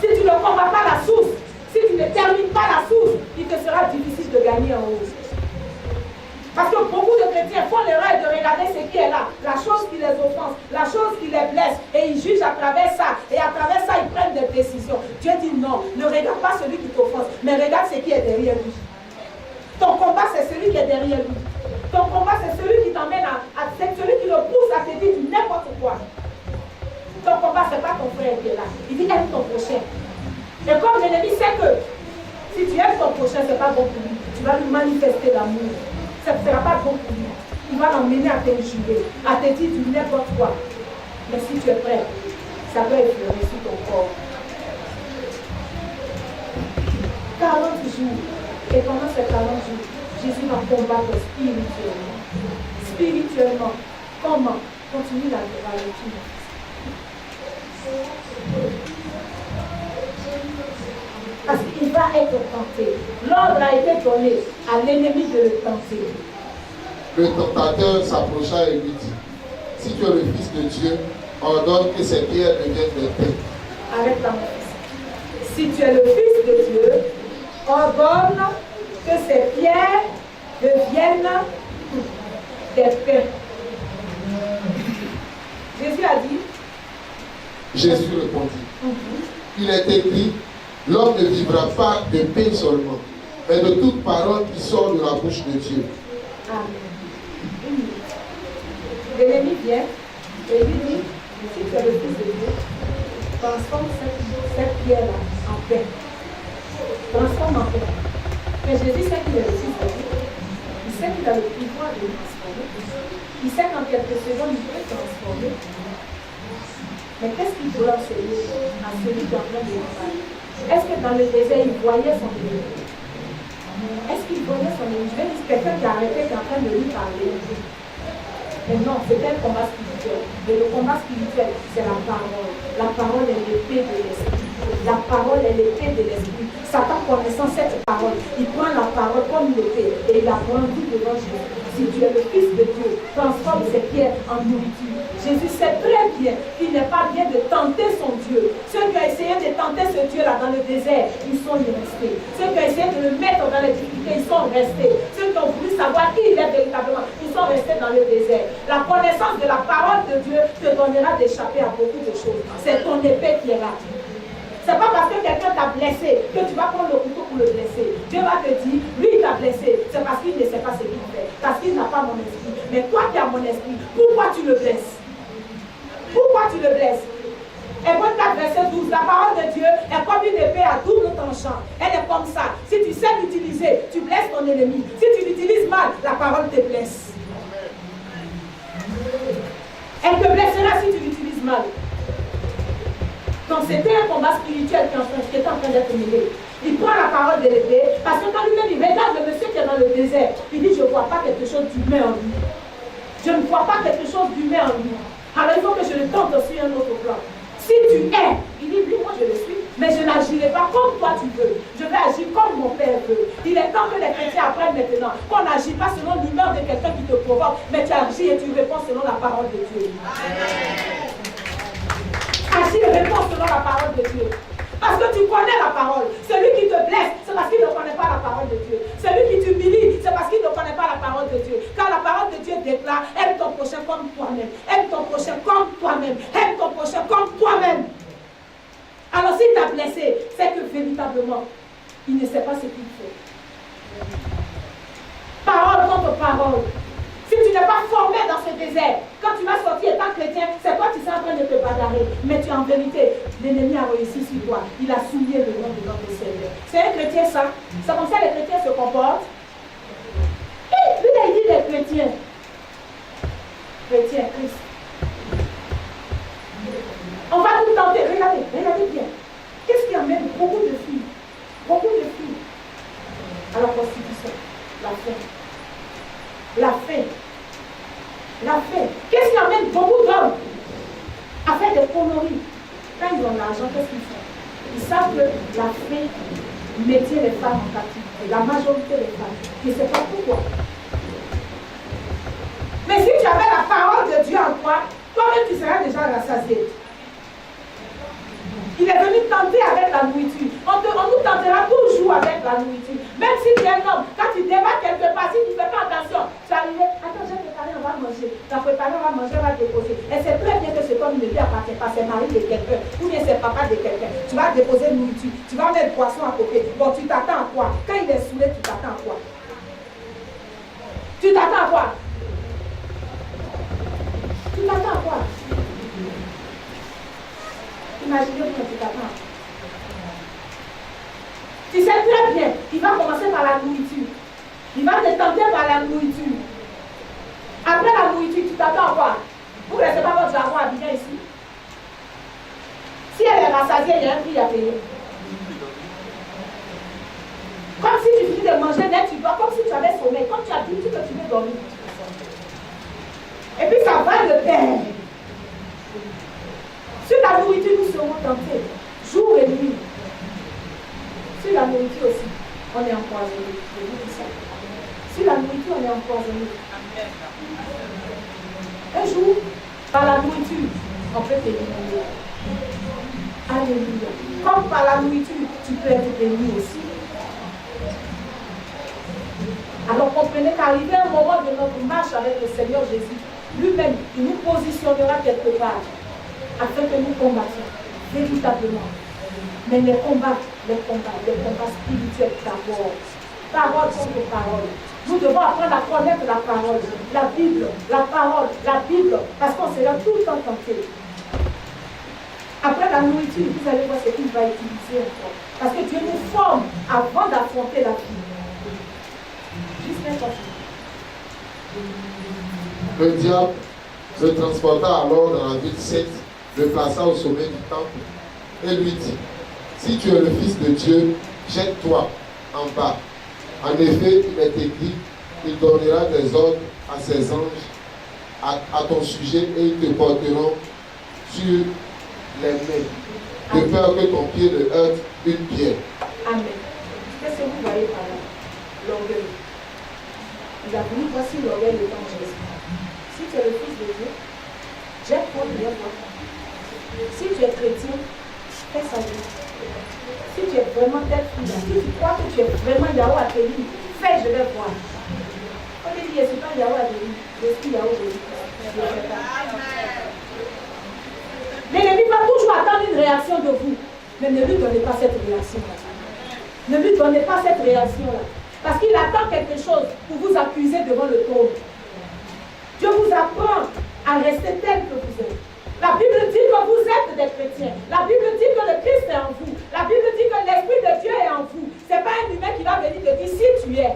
Si tu ne combats pas la source, si tu ne termines pas la source, il te sera difficile de gagner en haut. Parce que beaucoup de chrétiens font l'erreur de regarder ce qui est là, la chose qui les offense, la chose qui les blesse, et ils jugent à travers ça, et à travers ça, ils prennent des décisions. Dieu dit non, ne regarde pas celui qui t'offense, mais regarde ce qui est derrière lui. Ton combat, c'est celui qui est derrière lui. Ton combat, c'est celui qui t'emmène c'est celui qui le pousse à te dire n'importe quoi. Ton combat, ce n'est pas ton frère qui est là. Il dit aime ton prochain. Et comme l'ennemi sait que si tu aimes ton prochain, ce n'est pas bon pour lui, tu vas lui manifester l'amour. Ça ne sera pas bon pour lui. Il va l'emmener à t'injurer, à te dire du n'importe quoi. Mais si tu es prêt, ça peut effleurer sur ton corps. 40 jours. Et pendant ces 40 jours, Jésus va combattre spirituellement. Spirituellement. Comment? Continue la lecture. Parce qu'il va être tenté. L'ordre a été donné à l'ennemi de le tenter. Le tentateur s'approcha et lui dit, si tu es le Fils de Dieu, ordonne que ces pierres deviennent des pains. Arrête-la, mon fils. Si tu es le Fils de Dieu, ordonne que ces pierres deviennent des pains. Jésus a dit. Jésus répondit, il est écrit, l'homme ne vivra pas de pain seulement, mais de toute parole qui sort de la bouche de Dieu. Amen. L'ennemi vient et lui dit, si tu es le Fils de Dieu, transforme cette pierre-là en pain. Transforme en pain. Mais Jésus sait qu'il est le Fils de Dieu. Il sait qu'il a le pouvoir de le transformer. Il sait qu'en quelques secondes, il peut transformer. Mais qu'est-ce qu'il doit enseigner à celui qui est en train de parler? Est-ce que dans le désert, il voyait son ennemi? Est-ce qu'il voyait son ennemi? Je vais dire quelqu'un qui a arrêté, qui est en train de lui parler. Mais non, c'est un combat spirituel. Mais le combat spirituel, c'est la parole. La parole est l'épée de l'esprit. La parole est l'épée de l'esprit. Satan, connaissant cette parole, il prend la parole comme une épée et il la brandit devant Jésus. Si tu es le Fils de Dieu, transforme ces pierres en nourriture. Jésus sait très bien qu'il n'est pas bien de tenter son Dieu. Ceux qui ont essayé de tenter ce Dieu-là dans le désert, ils sont restés. Ceux qui ont essayé de le mettre dans les difficultés, ils sont restés. Ceux qui ont voulu savoir qui il est véritablement, ils sont restés dans le désert. La connaissance de la parole de Dieu te donnera d'échapper à beaucoup de choses. C'est ton épée qui est là. C'est pas parce que quelqu'un t'a blessé que tu vas prendre le couteau pour le blesser. Dieu va te dire, lui il t'a blessé, c'est parce qu'il ne sait pas ce qu'il fait. Parce qu'il n'a pas mon esprit. Mais toi qui as mon esprit, pourquoi tu le blesses? Pourquoi tu le blesses? Hébreux 4, verset 12, la parole de Dieu est comme une épée à double tranchant. Elle est comme ça. Si tu sais l'utiliser, tu blesses ton ennemi. Si tu l'utilises mal, la parole te blesse. Elle te blessera si tu l'utilises mal. Donc c'était un combat spirituel qui était en train d'être mené. Il prend la parole de l'épée, parce que quand lui-même il regarde le monsieur qui est dans le désert, il dit, je ne vois pas quelque chose d'humain en lui. Je ne vois pas quelque chose d'humain en lui. Alors il faut que je le tente aussi un autre plan. Si tu es, il dit, oui, moi je le suis, mais je n'agirai pas comme toi tu veux. Je vais agir comme mon Père veut. Il est temps que les chrétiens apprennent maintenant qu'on n'agit pas selon l'humeur de quelqu'un qui te provoque, mais tu agis et tu réponds selon la parole de Dieu. Amen. Agis et réponds selon la parole de Dieu. Parce que tu connais la parole. Celui qui te blesse, c'est parce qu'il ne connaît pas la parole de Dieu. Celui qui t'humilie, c'est parce qu'il ne connaît pas la parole de Dieu. Car la parole de Dieu déclare, aime ton prochain comme toi-même. Aime ton prochain comme toi-même. Aime ton prochain comme toi-même. Alors s'il t'a blessé, c'est que véritablement, il ne sait pas ce qu'il fait. Parole contre parole. Si tu n'es pas formé dans ce désert, quand tu vas sortir étant chrétien, c'est toi qui es en train de te bagarrer. Mais tu en vérité, l'ennemi a réussi sur toi. Il a souillé le nom de notre Seigneur. C'est un chrétien ça. C'est comme ça que les chrétiens se comportent. Et lui, il dit les chrétiens. Chrétiens, Christ. On va tout tenter. Regardez, regardez bien. Qu'est-ce qui amène beaucoup de filles? Beaucoup de filles à la prostitution. La faim. La faim. La faim. Qu'est-ce qui amène beaucoup d'hommes à faire des conneries? Quand ils ont l'argent, qu'est-ce qu'ils font? Ils savent que la faim mettait les femmes en captivité. La majorité des femmes. Je ne sais pas pourquoi. Mais si tu avais la parole de Dieu en toi, toi-même tu seras déjà rassasié. Il est venu tenter avec la nourriture. On nous tentera toujours avec la nourriture. Même si tu es un homme, quand tu débarques quelque part, si tu ne fais pas attention, tu vas arriver, attends, j'ai préparé, on va manger. Tu as préparé, on va manger, on va déposer. Et c'est très bien que cet homme ne lui appartient pas, c'est mari de quelqu'un, ou bien c'est papa de quelqu'un. Tu vas déposer une nourriture, tu vas mettre poisson à côté. Bon, tu t'attends à quoi? Quand il est saoulé, tu t'attends à quoi? Tu t'attends à quoi? Tu t'attends à quoi? Imaginez-vous que tu t'attends. la nourriture. Après la nourriture, tu t'attends à quoi? Vous ne laissez pas votre argent à bien ici. Si elle est rassasiée, il y a un prix à payer. Comme si tu finis de manger net, tu dois, comme si tu avais sommeil. Quand tu as dit que tu veux dormir. Et puis ça va de pair. Sur la nourriture, nous serons tentés, jour et nuit. Sur la nourriture aussi, on est empoisonné. Je vous dis ça. Sur la nourriture, on est empoisonné. Un jour, par la nourriture, on peut t'éliminer. Alléluia. Comme par la nourriture, tu peux être béni aussi. Alors comprenez qu'arrivé un moment de notre marche avec le Seigneur Jésus, lui-même, il nous positionnera quelque part afin que nous combattions véritablement. Mais les combats spirituels d'abord. Parole contre parole. Nous devons apprendre à connaître la parole, la Bible, la parole, la Bible, parce qu'on sera tout le temps tenté. Après la nourriture, vous allez voir ce qu'il va utiliser encore. Parce que Dieu nous forme avant d'affronter la vie. Juste n'importe quoi. Le diable se transporta alors dans la ville sainte, le plaça au sommet du temple et lui dit: si tu es le Fils de Dieu, jette-toi en bas. En effet, il est écrit: il donnera des ordres à ses anges à ton sujet et ils te porteront sur les mains, de peur que ton pied ne heurte une pierre. Amen. Qu'est-ce que vous voyez par là? L'orgueil. Il a voulu, voici l'orgueil de ton Jésus. Si tu es le Fils de Dieu, jette-toi bien toi. Si tu es chrétien, fais ça bien. Si tu es vraiment tel fille, si tu crois que tu es vraiment Yahweh à Téli, fais, je vais voir. On dit, je ne suis pas Yahweh à Téli, je suis Yahweh Jésus. L'ennemi va toujours attendre une réaction de vous, mais ne lui donnez pas cette réaction-là. Ne lui donnez pas cette réaction-là. Parce qu'il attend quelque chose pour vous accuser devant le trône. Dieu vous apprend à rester tel que vous êtes. La Bible dit que vous êtes des chrétiens. La Bible dit que le Christ est en vous. La Bible dit que l'Esprit de Dieu est en vous. Ce n'est pas un humain qui va venir te dire si tu es.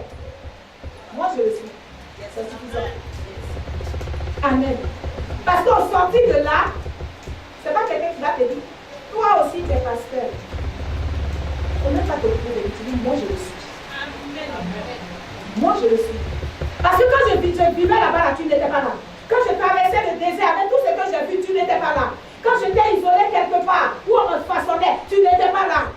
Moi je le suis. C'est suffisant. Amen. Parce qu'au sorti de là, ce n'est pas quelqu'un qui va te dire toi aussi tu es pasteur. On ne peut pas te prouver. Tu dis moi je le suis. Moi je le suis. Parce que quand je vivais là-bas, tu n'étais pas là. Quand je traversais le désert, avec tout ce que j'ai vu, tu n'étais pas là. Quand j'étais isolé quelque part, où on me façonnait, tu n'étais pas là.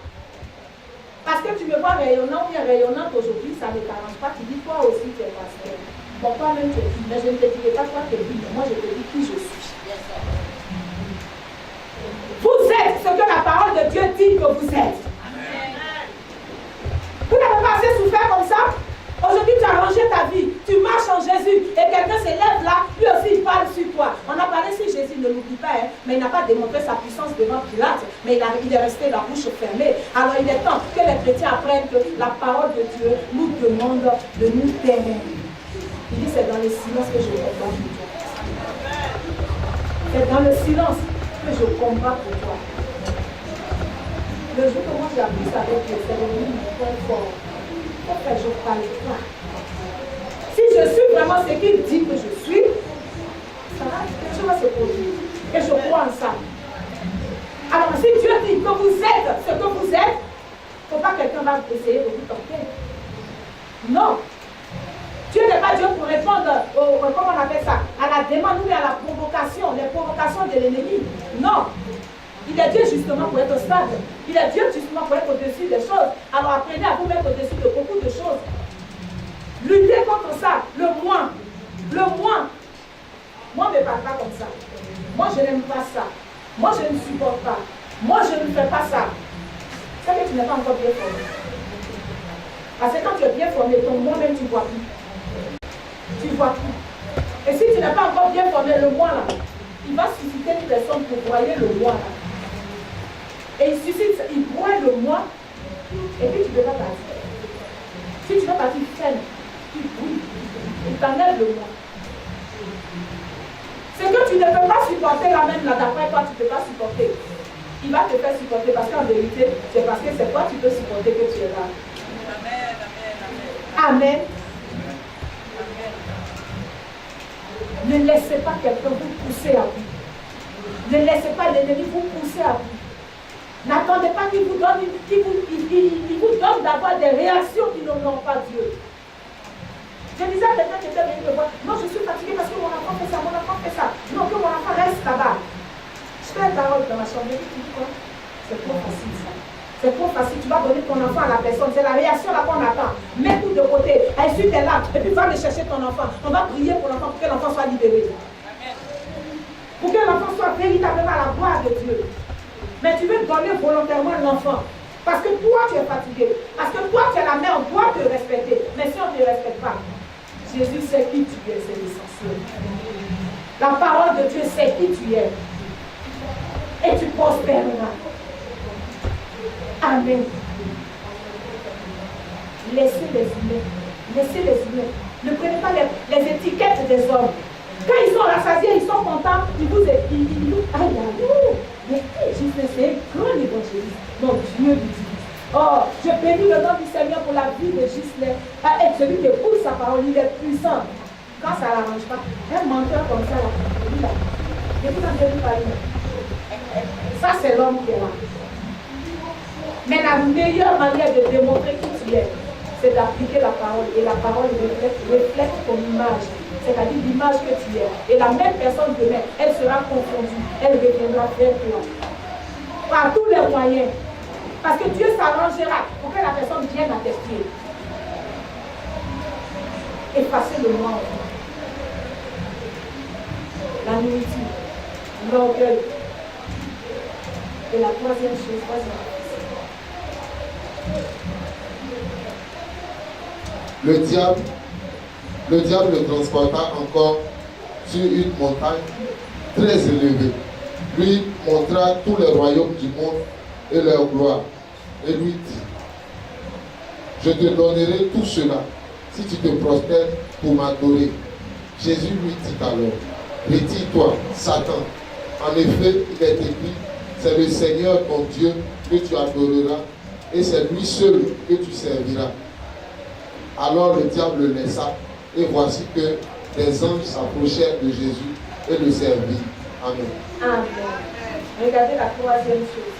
Parce que tu me vois rayonnant ou bien rayonnante aujourd'hui, ça ne t'arrange pas. Tu dis toi aussi tu es pasteur. Bon, toi-même tu es vie. Mais je ne te dirai pas toi tu es vie, mais moi je te dis qui je suis. Vous êtes ce que la parole de Dieu dit que vous êtes. Vous n'avez pas assez souffert comme ça? Aujourd'hui, tu as rangé ta vie, tu marches en Jésus et quelqu'un se lève là, lui aussi il parle sur toi. On a parlé sur Jésus, ne l'oublie pas, hein, mais il n'a pas démontré sa puissance devant Pilate, mais il est resté la bouche fermée. Alors il est temps que les chrétiens apprennent que la parole de Dieu nous demande de nous taire. Il dit c'est dans le silence que je combats pour toi. C'est dans le silence que je combats pour toi. Le jour que moi j'ai appris ça avec les cérémonies, mon point fort. Pourquoi je parle de toi? Si je suis vraiment ce qu'il dit que je suis, ça va, quelque chose va se produire. Et je crois en ça. Alors, si Dieu dit que vous êtes ce que vous êtes, il ne faut pas que quelqu'un va essayer de vous tenter. Non. Dieu n'est pas Dieu pour répondre comment on appelle ça, à la demande ou à la provocation, les provocations de l'ennemi. Non. Il est Dieu justement pour être stable. Il est Dieu justement pour être au-dessus des choses. Alors apprenez à vous mettre au-dessus de beaucoup de choses. Luttez contre ça. Le moi. Le moi. Moi, ne me parle pas comme ça. Moi, je n'aime pas ça. Moi, je ne supporte pas. Moi, je ne fais pas ça. C'est que tu n'es pas encore bien formé. Parce que quand tu es bien formé, ton moi-même, tu ne vois plus. Tu ne vois plus. Et si tu n'es pas encore bien formé, le moi là, il va susciter une personne pour broyer le moi là. Et il suscite, il broie le moi, et puis tu ne peux pas partir. Si tu veux partir, freine, tu brouilles, il t'enlève le moi. Ce que tu ne peux pas supporter là même, là d'après toi, tu ne peux pas supporter. Il va te faire supporter parce qu'en vérité, c'est parce que c'est toi qui peux supporter que tu es là. Amen. Amen. Ne laissez pas quelqu'un vous pousser à bout. Ne laissez pas l'ennemi vous pousser à bout. N'attendez pas qu'il vous donne, il vous donne d'avoir des réactions qui n'ont pas Dieu. Je disais à quelqu'un qui était venu me voir, non, je suis fatiguée parce que mon enfant fait ça, mon enfant fait ça. Non, que mon enfant reste là-bas. Je fais une parole dans ma chambre, je dis quoi? C'est trop facile ça. C'est trop facile, tu vas donner ton enfant à la personne. C'est la réaction là qu'on attend. Mets tout de côté, essuie tes larmes, et puis va aller chercher ton enfant. On va prier pour l'enfant pour que l'enfant soit libéré. Pour que l'enfant soit véritablement à la gloire de Dieu. Mais tu veux donner volontairement l'enfant. Parce que toi tu es fatigué. Parce que toi tu es la mère, on doit te respecter. Mais si on ne te respecte pas, Jésus sait qui tu es, c'est l'essentiel. La parole de Dieu sait qui tu es. Et tu prospéreras. Amen. Laissez les humains. Laissez les humains. Ne prenez pas les étiquettes des hommes. Quand ils sont rassasiés, ils sont contents, ils vous aïe, mais Gisèle, c'est un grand évangéliste. Mon Dieu lui dit. Oh, je bénis le nom du Seigneur pour la vie de Gisèle. Celui qui écoute sa parole, il est puissant. Quand ça ne l'arrange pas, un menteur comme ça, là, écoute un peu parler. Ça, c'est l'homme qui est là. Mais la meilleure manière de démontrer qui tu es, c'est d'appliquer la parole. Et la parole reflète ton image. C'est-à-dire l'image que tu es. Et la même personne demain, elle sera confondue. Elle reviendra vers toi. Par tous les moyens. Parce que Dieu s'arrangera pour que la personne vienne à tes pieds. Effacer le mal. La nourriture. L'orgueil. Et la troisième chose, Le diable le transporta encore sur une montagne très élevée. Lui montra tous les royaumes du monde et leur gloire. Et lui dit, je te donnerai tout cela si tu te prosternes pour m'adorer. Jésus lui dit alors, retire-toi, Satan. En effet, il est écrit, c'est le Seigneur ton Dieu que tu adoreras et c'est lui seul que tu serviras. Alors le diable le laissa et voici que des anges s'approchèrent de Jésus et le servirent. Amen. Amen. Regardez la troisième chose.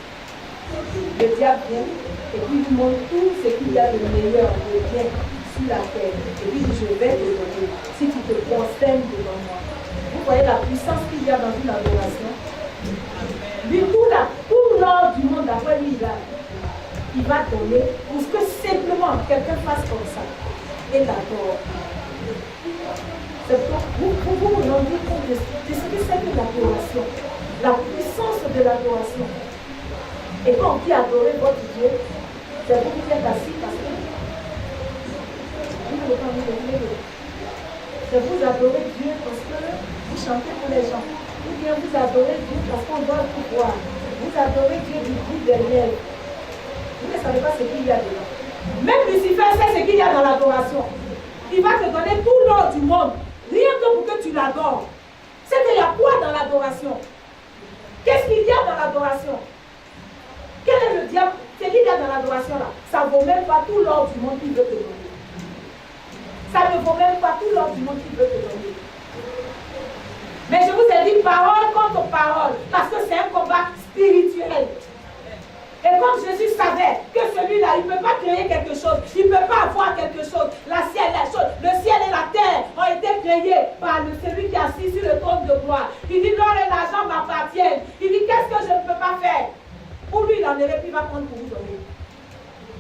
Le diable vient et puis il montre tout ce qu'il y a de meilleur, de bien sur la terre. Et puis je vais te donner si tu te prosternes devant moi. Vous voyez la puissance qu'il y a dans une adoration. Lui, tout l'or du monde, après lui, il va donner pour que simplement quelqu'un fasse comme ça. Et l'adore. Vous vous rendez compte de ce que c'est que l'adoration. La puissance de l'adoration. Et quand on dit adorer votre Dieu, c'est vous qui êtes assis parce que c'est vous adorer Dieu parce que vous chantez pour les gens. Ou bien vous adorez Dieu parce qu'on doit tout voir. Vous adorez Dieu du bout des lèvres. Vous ne savez pas ce qu'il y a dedans. Même Lucifer sait ce qu'il y a dans l'adoration. Il va te donner tout l'or du monde. Rien que pour que tu l'adores. C'est qu'il y a quoi dans l'adoration? Qu'est-ce qu'il y a dans l'adoration? Quel est le diable? Ce qu'il y a dans l'adoration là, ça ne vaut même pas tout l'or du monde qu'il veut te donner. Ça ne vaut même pas tout l'or du monde qu'il veut te donner. Mais je vous ai dit parole contre parole, parce que c'est un combat spirituel. Et comme Jésus savait que celui-là, il ne peut pas créer quelque chose, il ne peut pas avoir quelque chose. Le ciel et la terre ont été créés par celui qui est assis sur le trône de gloire. Il dit l'or et l'argent m'appartiennent. Il dit qu'est-ce que je ne peux pas faire? Pour lui, il en aurait pu prendre pour vous donner.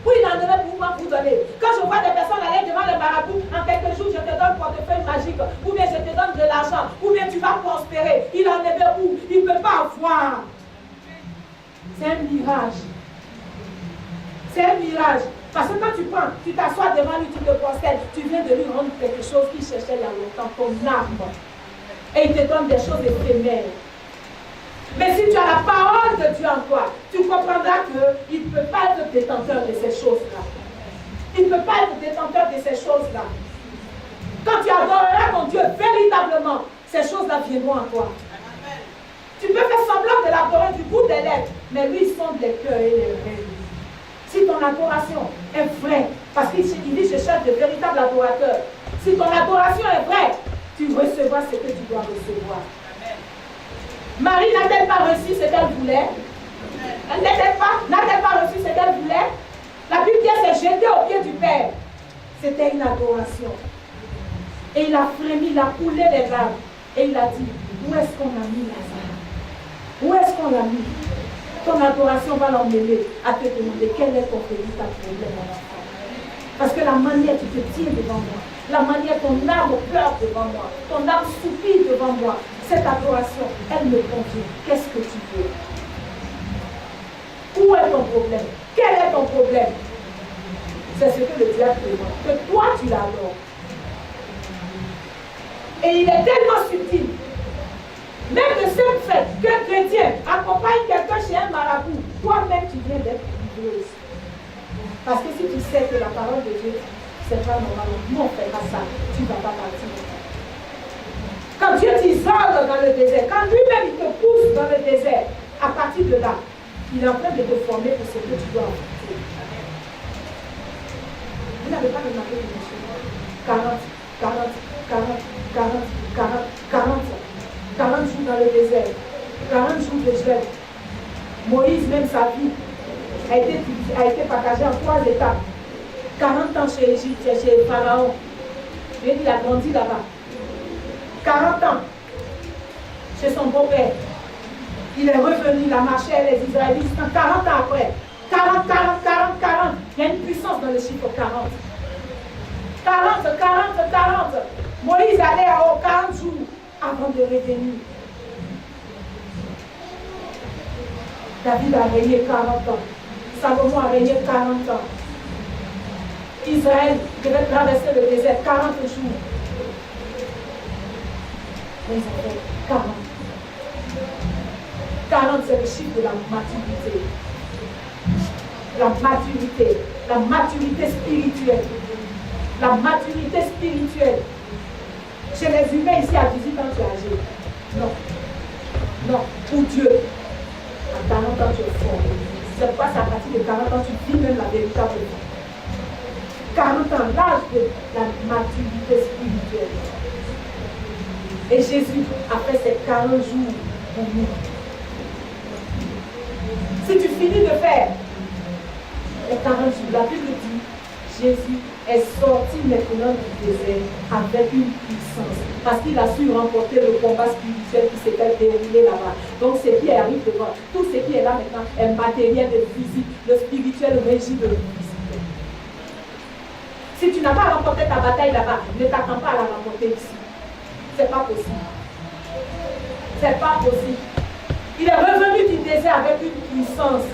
Pour il en aurait pour moi vous donner. Quand je vois des personnes aller devant le marabout, en quelques jours, je te donne un portefeuille magique, ou bien je te donne de l'argent, ou bien tu vas prospérer. Il en avait où? Il ne peut pas avoir. C'est un mirage. C'est un mirage. Parce que quand tu prends, tu t'assois devant lui, tu te prosternes, tu viens de lui rendre quelque chose qu'il cherchait il y a longtemps, ton âme. Et il te donne des choses éphémères. Mais si tu as la parole de Dieu en toi, tu comprendras qu'il ne peut pas être détenteur de ces choses-là. Il ne peut pas être détenteur de ces choses-là. Quand tu adoreras ton Dieu véritablement, ces choses-là viendront à toi. Tu peux faire semblant de l'adorer du bout des lèvres, mais lui, il sonde les cœurs et les reins. Si ton adoration est vraie, parce qu'il dit je cherche de véritables adorateurs. Si ton adoration est vraie, tu recevras ce que tu dois recevoir. Marie n'a-t-elle pas reçu ce qu'elle voulait? N'a-t-elle pas reçu ce qu'elle voulait? La Bible dit qu'elle s'est jetée au pied du Père. C'était une adoration. Et il a frémi, il a coulé les larmes. Et il a dit, où est-ce qu'on a mis Lazare? Où est-ce qu'on l'a mis? Ton adoration va l'emmener à te demander quel est ton véritable problème, mon enfant. Parce que la manière tu te tiens devant moi, la manière ton âme pleure devant moi, ton âme soupire devant moi, cette adoration, elle me convient. Qu'est-ce que tu veux? Où est ton problème? Quel est ton problème? C'est ce que le diable demande. Que toi tu l'adores. Et il est tellement subtil. Même le seul fait qu'un chrétien accompagne quelqu'un chez un marabout, toi-même tu viens d'être libéré. Parce que si tu sais que la parole de Dieu, c'est pas normal, nous on ne fait pas ça, tu ne vas pas partir. Quand Dieu t'isole dans le désert, quand lui-même il te pousse dans le désert, à partir de là, il est en train de te former pour ce que tu dois faire. Vous n'avez pas remarqué une chose? 40 jours dans le désert, 40 jours de jeûne. Moïse, même sa vie, a été partagée en 3 étapes. 40 ans chez Égypte, chez Pharaon. Il a grandi là-bas. 40 ans chez son beau-père. Il est revenu, il a marché avec les Israélites. 40 ans après. 40. Il y a une puissance dans le chiffre 40. 40. Moïse allait à 40 jours avant de revenir. David a régné 40 ans. Salomon a régné 40 ans. Israël devait traverser le désert 40 jours. Mais ils ont fait 40. 40, c'est le chiffre de la maturité. La maturité spirituelle. La maturité spirituelle. Chez les humains ici, à 18 ans, tu es âgé. Non. Pour Dieu, à 40 ans, tu es fort. C'est pas à partir de 40 ans, tu vis même la véritable vie. 40 ans, l'âge de la maturité spirituelle. Et Jésus a fait ses 40 jours pour nous. Si tu finis de faire les 40 jours, la Bible dit, Jésus est sorti maintenant du désert avec une puissance. Parce qu'il a su remporter le combat spirituel qui s'était déroulé là-bas. Donc ce qui arrive devant, tout ce qui est là maintenant est matériel et physique. Le spirituel régit de physique. Si tu n'as pas remporté ta bataille là-bas, ne t'attends pas à la remporter ici. C'est pas possible. C'est pas possible. Il est revenu du désert avec une puissance.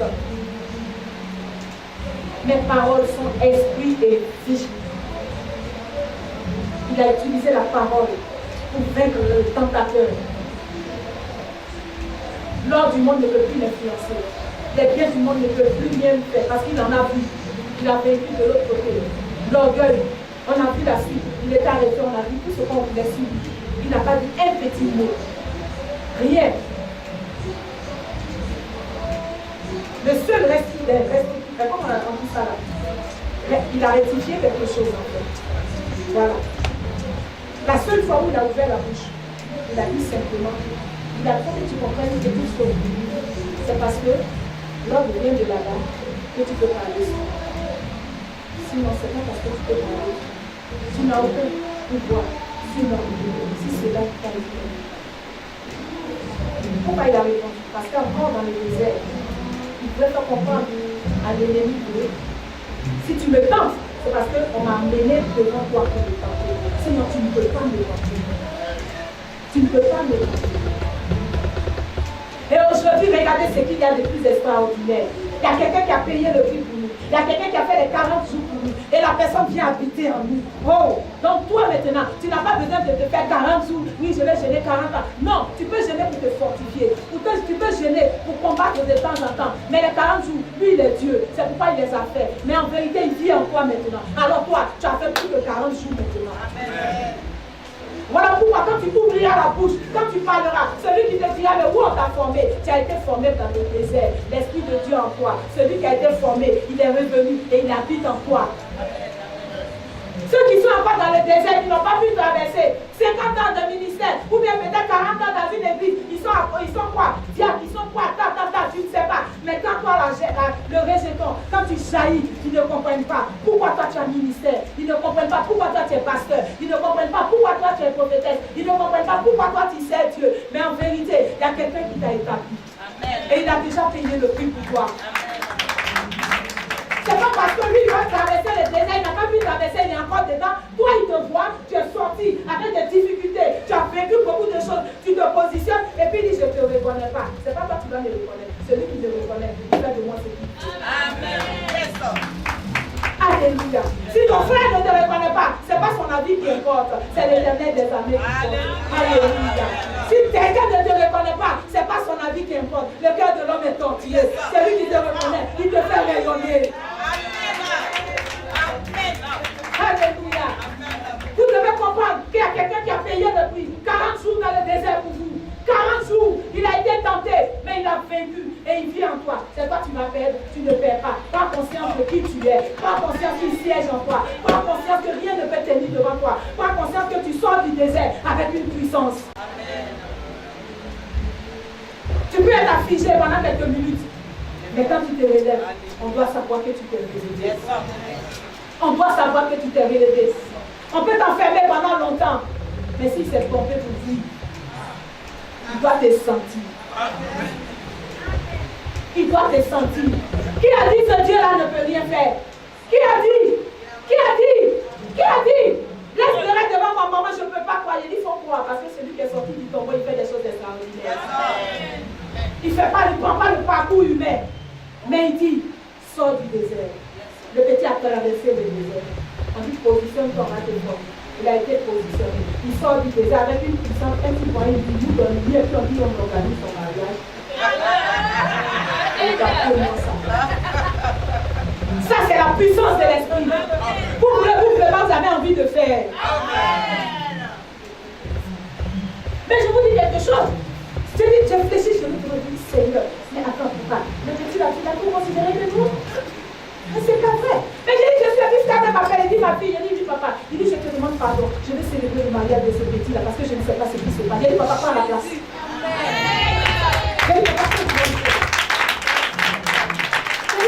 Mes paroles sont esprit et vie. Il a utilisé la parole pour vaincre le tentateur. L'or du monde ne peut plus l'influencer. Les biens du monde ne peuvent plus rien faire parce qu'il en a vu. Il a vaincu de l'autre côté. L'orgueil, on a vu la suite. Il est arrêté, on a vu tout ce qu'on voulait suivre. Il n'a pas dit un petit mot. Rien. Le seul comment on dit ça là? Il a rectifié quelque chose en fait. Voilà. La seule fois où il a ouvert la bouche, il a dit simplement, il a fait que tu comprennes que tout ce que vous dites, c'est parce que l'ordre vient de là-bas que tu peux parler. Sinon, c'est pas parce que tu peux parler. Tu n'as aucun pouvoir. Sinon, si cela t'arrive. Pourquoi il a répondu? Parce qu'encore dans le désert, il pouvait faire comprendre à l'ennemi que si tu me tentes, c'est parce qu'on m'a amené devant toi pour me tenter. Sinon, tu ne peux pas me tenter. Tu ne peux pas me tenter. Et aujourd'hui, regardez ce qu'il y a de plus extraordinaire. Il y a quelqu'un qui a payé le prix pour nous. Il y a quelqu'un qui a fait les 40 jours pour nous. Et la personne vient habiter en nous. Oh! Donc toi maintenant, tu n'as pas besoin de te faire 40 jours. Oui, je vais jeûner 40 ans. Non, tu peux jeûner pour te fortifier. Tu peux jeûner pour combattre de temps en temps. Mais les 40 jours, lui il est Dieu. C'est pourquoi il les a fait. Mais en vérité, il vit en toi maintenant. Alors toi, tu as fait plus de 40 jours maintenant. Amen. Voilà pourquoi quand tu ouvriras la bouche, quand tu parleras, celui qui te dira mais où on t'a formé? Tu as été formé dans le désert. L'Esprit de Dieu en toi. Celui qui a été formé, il est revenu et il habite en toi. Ceux qui sont encore dans le désert, ils n'ont pas pu traverser 50 ans de ministère, ou bien peut-être 40 ans dans une église. Ils sont quoi? Diable, ils sont quoi? Tu ne sais pas. Mais quand toi, le rejeton, quand tu jaillis, ils ne comprennent pas pourquoi toi tu as ministère. Ils ne comprennent pas pourquoi toi tu es pasteur. Ils ne comprennent pas pourquoi toi tu es prophétesse. Ils ne comprennent pas pourquoi toi tu sais Dieu. Mais en vérité, il y a quelqu'un qui t'a établi. Et il a déjà payé le prix pour toi. C'est pas parce que lui, il va traverser le désert, il n'a pas pu traverser, il est encore dedans. Toi, il te voit, tu es sorti avec des difficultés, tu as vécu beaucoup de choses, tu te positionnes et puis il dit, je ne te reconnais pas. C'est pas toi qui vas me reconnaître, celui qui te reconnaît, il fait de moi ce qu'il dit. Amen. Alléluia. Si ton frère ne te reconnaît pas, ce n'est pas son avis qui importe, c'est l'Éternel des armées qui importe. Alléluia. Si quelqu'un ne te reconnaît pas, ce n'est pas son avis qui importe. Le cœur de l'homme est tortillé. C'est lui qui te reconnaît, il te fait rayonner. Alléluia. Vous devez comprendre qu'il y a quelqu'un qui a payé le prix. 40 jours dans le désert pour vous. 40 jours, il a été tenté, mais il a vaincu et il vit en toi. C'est toi qui vas perdre, tu ne perds pas. Prends conscience de qui tu es. Prends conscience qu'il siège en toi. Prends conscience que rien ne peut tenir devant toi. Prends conscience que tu sors du désert avec une puissance. Amen. Tu peux être affligé pendant quelques minutes, mais quand tu te relèves, on doit savoir que tu t'es relevé. On doit savoir que tu t'es relevé. On peut t'enfermer pendant longtemps, mais s'il s'est trompé pour vous, il doit te sentir. Il doit te sentir. Qui a dit ce Dieu-là ne peut rien faire? Qui a dit? Qui a dit? Qui a dit? Laisse le reste devant mon maman, je ne peux pas croire. Il dit, il faut croire, parce que celui qui est sorti du tombeau, il fait des choses extraordinaires. Il ne prend pas le parcours humain, mais il dit, sors du désert. Le petit a traversé le désert. On dit, positionne-toi à tes formes. Il a été positionné. Il sort du désert avec une puissance, un petit point, il dit, nous donne lui, et puis on dit, on organise son mariage. Ça, c'est la puissance de l'esprit. Vous voulez, vous avez envie de faire. Mais je vous dis quelque chose. Je réfléchis, je me dis, Seigneur, mais attends, papa, le petit là, tu l'as tout considéré de nous? Mais c'est pas vrai. Mais j'ai dit, je suis venu, quand même m'appelle, il dit, ma fille, il dit, papa, il dit, je te demande pardon, je vais célébrer le mariage de ce petit là, parce que je ne sais pas ce qui se passe. Il dit, papa, prends la place. J'ai dit,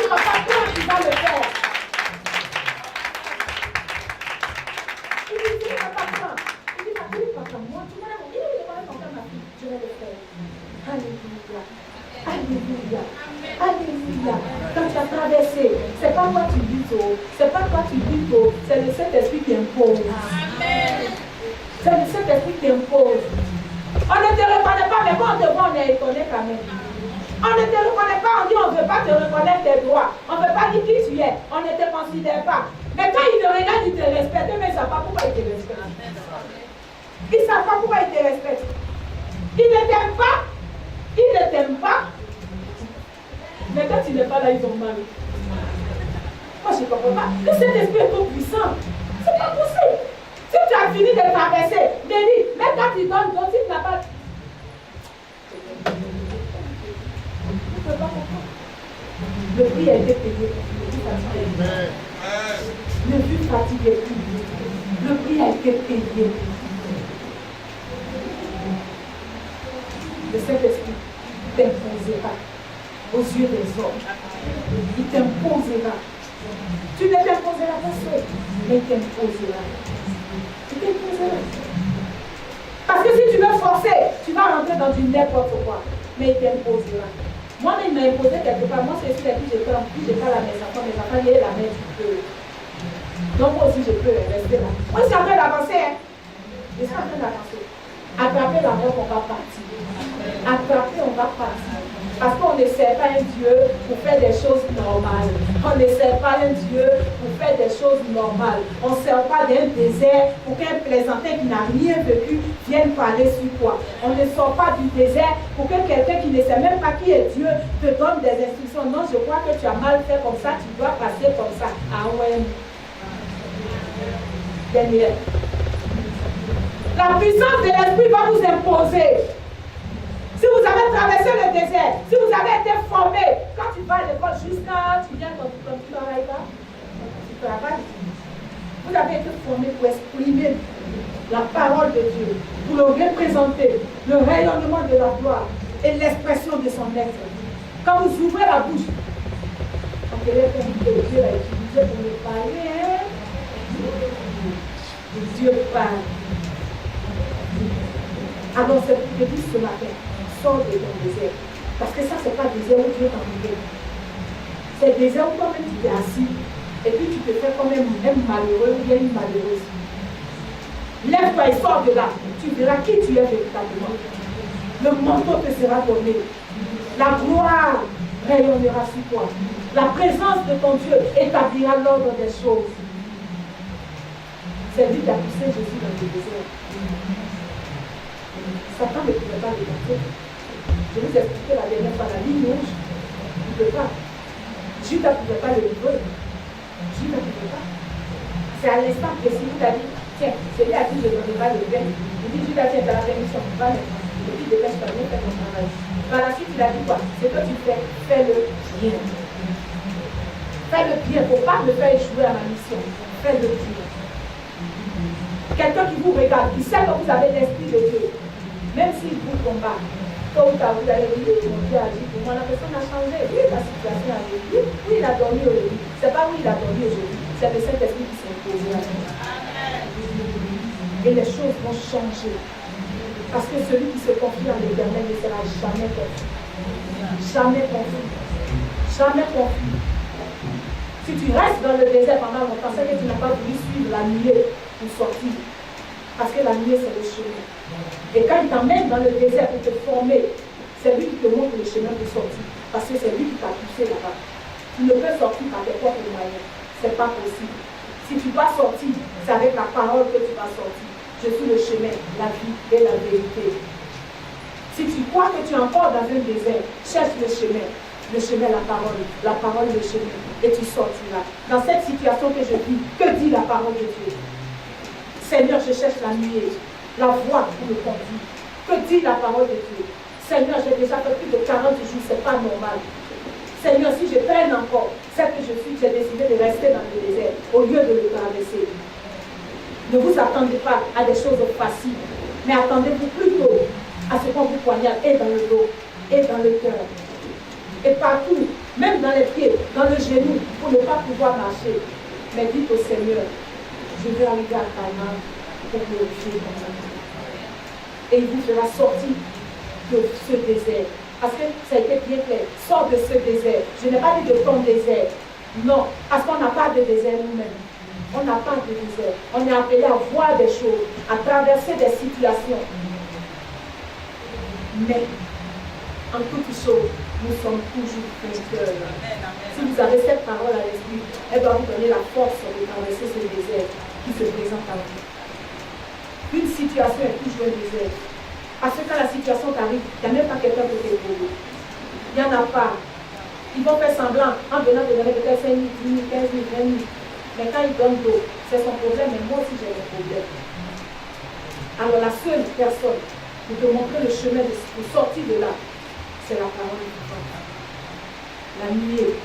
papa, comment tu vas le faire? Il dit, papa, prends. Il dit, papa, moi, tu m'as dit, il est pas ma fille, je vais le faire. Alléluia. Alléluia. Alléluia. Quand tu as traversé, c'est pas toi qui luttes, c'est pas toi qui luttes, c'est le Saint-Esprit qui impose. Amen. C'est le Saint-Esprit qui impose. On ne te reconnaît pas, mais quand on te voit, on est étonné quand même. On ne te reconnaît pas, on dit on ne veut pas te reconnaître tes droits. On ne veut pas dire qui tu es. On ne te considère pas. Mais quand ils te regardent, ils te respectent, mais ils ne savent pas pourquoi ils te respectent. Ils ne savent pas pourquoi ils te respectent. Ils ne t'aiment pas. Ils ne t'aiment pas. Mais quand tu n'es pas là, ils ont mal. Moi, je ne comprends pas. Le Saint-Esprit est trop puissant. C'est pas possible. Si tu as fini de traverser, Denis, même quand tu donnes, donc tu n'as pas. Vous ne pouvez pas comprendre. Le prix a été payé. Ne plus fatigué. Le prix a été payé. Le Saint-Esprit t'imposera aux yeux des hommes. Il t'imposera. Tu ne t'imposeras pas seul, mais il t'imposera. Il t'imposera. Parce que si tu veux forcer, tu vas rentrer dans du n'importe quoi. Mais il t'imposera. Moi, il m'a imposé quelque part. Moi, c'est celui à qui je prends. Puis je parle à mes enfants, il y a la main du feu. Donc moi aussi, je peux rester là. Moi, je suis en train d'avancer. Je suis en train d'avancer. Attraper la robe, on va partir. Attraper, on va partir. Parce qu'on ne sert pas un Dieu pour faire des choses normales. On ne sert pas un Dieu pour faire des choses normales. On ne sert pas d'un désert pour qu'un plaisantin qui n'a rien vécu vienne parler sur toi. On ne sort pas du désert pour que quelqu'un qui ne sait même pas qui est Dieu te donne des instructions. Non, je crois que tu as mal fait comme ça, tu dois passer comme ça. Ah ouais. Dernier. La puissance de l'esprit va vous imposer. Si vous avez traversé le désert, si vous avez été formé, quand tu vas à l'école, jusqu'à tu viens quand tu travailles pas, tu travailles. Vous avez été formé pour exprimer la parole de Dieu, pour le représenter, le rayonnement de la gloire et l'expression de son être. Quand vous ouvrez la bouche, on dirait que Dieu l'a utilisé pour me parler. Hein? Dieu parle. Alors c'est pour te dire ce matin, sors de ton désert. Parce que ça, c'est pas le désert où Dieu t'a enlevé. C'est le désert où toi-même tu t'es assis. Et puis tu te fais comme un malheureux ou bien une malheureuse. Lève-toi et sors de là. Tu verras qui tu es véritablement. Le manteau te sera donné. La gloire rayonnera sur toi. La présence de ton Dieu établira l'ordre des choses. C'est lui qui a poussé Jésus dans le désert. Satan ne pouvait pas le battre. Je vous ai expliqué la dernière fois, la ligne rouge. Il ne peut pas. Judas ne pouvait pas le livrer. Judas ne pouvait pas. C'est à l'instant que si vous avez dit, tiens, celui à qui je ne donnerai pas le pain, il dit, Judas, tiens, tu as la permission, va maintenant. Et puis, dépêche-toi, viens faire ton travail. Par la suite, il a dit quoi? C'est que tu fais, fais-le bien. Fais-le bien, il ne faut pas me faire échouer à ma mission. Fais-le bien. Quelqu'un qui vous regarde, qui sait que vous avez l'esprit de Dieu, même s'il vous combat, tôt ou tard, vous allez dire, oui, mon Dieu a dit pour moi, la personne a changé, oui, la situation a évolué, oui, il a dormi aujourd'hui. Ce n'est pas oui, il a dormi aujourd'hui, c'est le Saint-Esprit qui s'est imposé à nous. Et les choses vont changer. Parce que celui qui se confie en l'Éternel ne sera jamais confus. Jamais confus. Jamais confus. Si tu restes dans le désert pendant longtemps, c'est que tu n'as pas voulu suivre la nuée pour sortir. Parce que la nuée, c'est le chemin. Et quand il t'emmène dans le désert pour te former, c'est lui qui te montre le chemin pour sortir. Parce que c'est lui qui t'a poussé là-bas. Tu ne peux sortir par tes propres moyens. Ce n'est pas possible. Si tu vas sortir, c'est avec la parole que tu vas sortir. Je suis le chemin, la vie et la vérité. Si tu crois que tu es encore dans un désert, cherche le chemin, la parole, le chemin, et tu sortiras. Dans cette situation que je vis, que dit la parole de Dieu? Seigneur, je cherche la nuée, la voie pour le conduire. Que dit la parole de Dieu? Seigneur, j'ai déjà fait plus de 40 jours, ce n'est pas normal. Seigneur, si je peine encore, c'est que j'ai décidé de rester dans le désert au lieu de le traverser. Ne vous attendez pas à des choses faciles, mais attendez-vous plutôt à ce qu'on vous poignarde et dans le dos, et dans le cœur, et partout, même dans les pieds, dans le genou, pour ne pas pouvoir marcher. Mais dites au Seigneur, je vais arriver à Canaan pour glorifier ton nom. Et il vous fera sortir de ce désert. Parce que ça a été bien clair. Sors de ce désert. Je n'ai pas dit de ton désert. Non, parce qu'on n'a pas de désert nous-mêmes. On n'a pas de désert. On est appelé à voir des choses, à traverser des situations. Mais, en toute chose, nous sommes toujours vainqueurs. Si vous avez cette parole à l'esprit, elle doit vous donner la force de traverser ce désert qui se présente à vous. Une situation est toujours un désert. Parce que quand la situation t'arrive, il n'y a même pas quelqu'un pour t'épauler. Il n'y en a pas. Ils vont faire semblant en venant de donner peut-être 5 000, 10 000, 15 000, 20 000. Mais quand ils donnent l'eau, c'est son problème, mais moi aussi j'ai un problème. Alors la seule personne pour te montrer le chemin pour sortir de là, c'est la parole de Dieu. La nuée,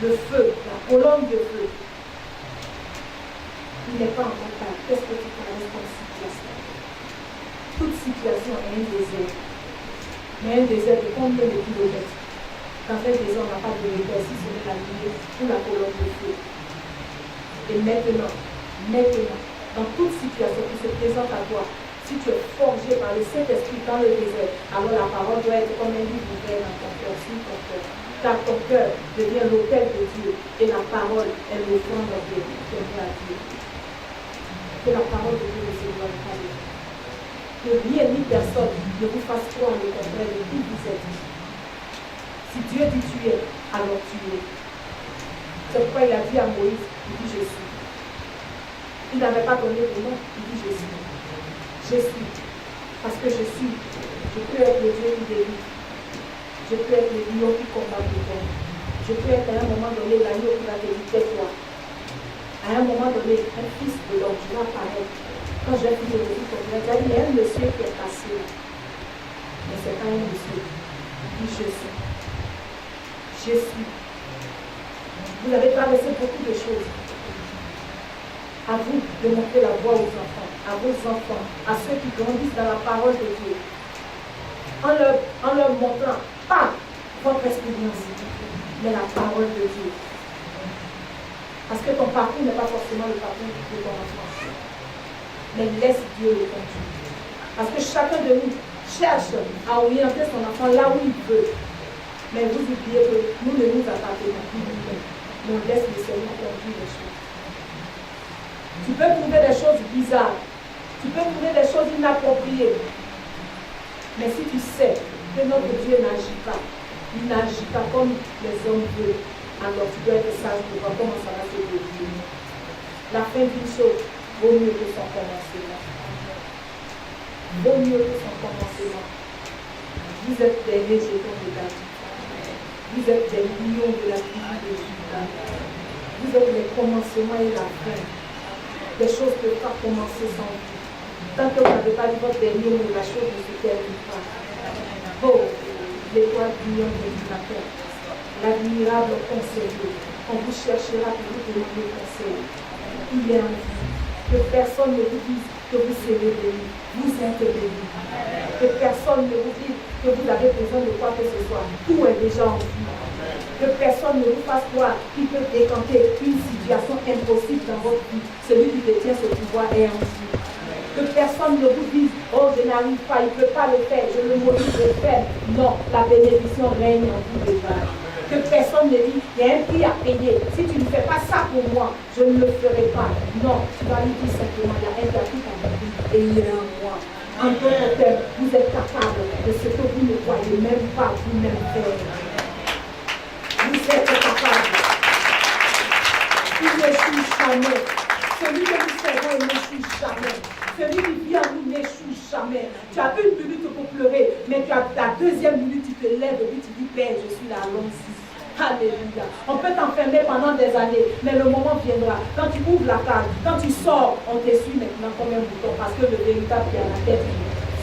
le feu, la colonne de feu. Il n'est pas encore tard. Qu'est-ce que tu traverses comme situation? Toute situation est un désert. Mais un désert de combien de kilomètres? Dans un désert, on n'a pas de repère si ce n'est la nuée ou la colonne de feu. Et maintenant, dans toute situation qui se présente à toi, si tu es forgé par le Saint-Esprit dans le désert, alors la parole doit être comme un livre ouvert dans ton cœur, sur ton cœur. Car ton cœur devient l'autel de Dieu et la parole est l'offrande de Dieu à Dieu. Que la parole de Dieu ne se voit pas. Que rien ni personne ne vous fasse croire le contraire de qui vous êtes. Si Dieu dit tu es, alors tu es. C'est pourquoi il a dit à Moïse, il dit je suis. Il n'avait pas donné de nom, il dit je suis. Je suis. Parce que je suis. Je peux être le Dieu qui délivre. Je peux être le lion qui combat pour toi. Je peux être à un moment donné l'agneau qui va te dire tais-toi. À un moment donné, un fils de l'homme, je vais apparaître. Quand j'ai vu le petit populaire, j'ai dit, il y a un monsieur qui est passé là. Mais ce n'est pas un monsieur. Il dit je suis. Je suis. Vous avez traversé beaucoup de choses. À vous de montrer la voie aux enfants, à vos enfants, à ceux qui grandissent dans la parole de Dieu. En leur montrant pas votre expérience, mais la parole de Dieu. Parce que ton parcours n'est pas forcément le parcours de ton enfant. Mais laisse Dieu le conduire. Parce que chacun de nous cherche à orienter son enfant là où il veut. Mais vous oubliez que nous ne nous appartenons plus nous-mêmes. Mais on laisse le Seigneur conduire les choses. Tu peux trouver des choses bizarres. Tu peux trouver des choses inappropriées. Mais si tu sais que notre Dieu n'agit pas, il n'agit pas comme les hommes veulent, alors tu dois être sage pour voir comment ça va se dérouler. La fin d'une chose vaut mieux que son commencement. Vaut mieux que son commencement. Vous êtes des rejetons de David. Vous êtes des lions de la tribu de Juda. Vous êtes les commencements et la fin. Les choses ne peuvent pas commencer sans vous. Tant que vous n'avez pas dit votre dernier mot, la chose ne se termine pas. Oh, l'étoile brillante du matin, l'admirable conseiller, on vous cherchera pour vous demander conseil. Il est en vous. Que personne ne vous dise que vous serez béni. Vous êtes béni. Que personne ne vous dise que vous avez besoin de quoi que ce soit. Tout est déjà en vous. Que personne ne vous fasse croire qu'il peut décanter une situation impossible dans votre vie. Celui qui détient ce pouvoir est en vous. Que personne ne vous dise, oh je n'arrive pas, il ne peut pas le faire, je le maudis, je le fais. Non, la bénédiction règne en vous déjà. Que personne ne dise, il y a un prix à payer. Si tu ne fais pas ça pour moi, je ne le ferai pas. Non, tu vas lui dire simplement, il y a un prix à payer et il est en moi. En d'autres termes, vous êtes capable de ce que vous ne voyez même pas vous-même faire. Vous êtes capable. Il n'échoue jamais. Celui que nous servons, il n'échoue jamais. Celui qui vit en nous n'échoue jamais. Tu as une minute pour pleurer, mais tu as ta deuxième minute, tu te lèves et puis tu dis, Père, je suis là, allons-y. Alléluia. On peut t'enfermer pendant des années, mais le moment viendra. Quand tu ouvres la cage, quand tu sors, on te suit maintenant comme un bouton, parce que le véritable qui a la tête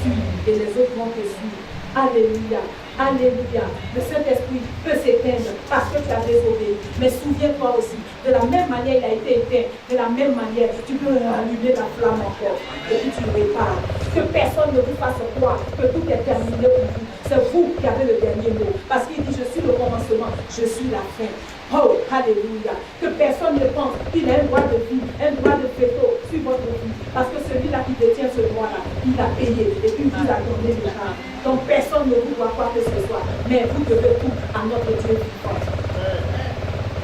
suit et les autres vont te suivre. Alléluia. Alléluia. Le Saint-Esprit peut s'éteindre parce que tu as désobéi. Mais souviens-toi aussi, de la même manière il a été éteint, de la même manière tu peux rallumer la flamme encore et puis tu répares. Que personne ne vous fasse croire que tout est terminé pour vous. C'est vous qui avez le dernier mot. Parce qu'il dit, je suis le commencement, je suis la fin. Oh, alléluia. Que personne ne pense qu'il a un droit de vie, un droit de veto sur votre vie. Parce que celui-là qui détient ce droit-là, il a payé et puis il vous a donné le droit. Donc personne ne vous doit quoi que ce soit. Mais vous devez tout à notre Dieu vivant.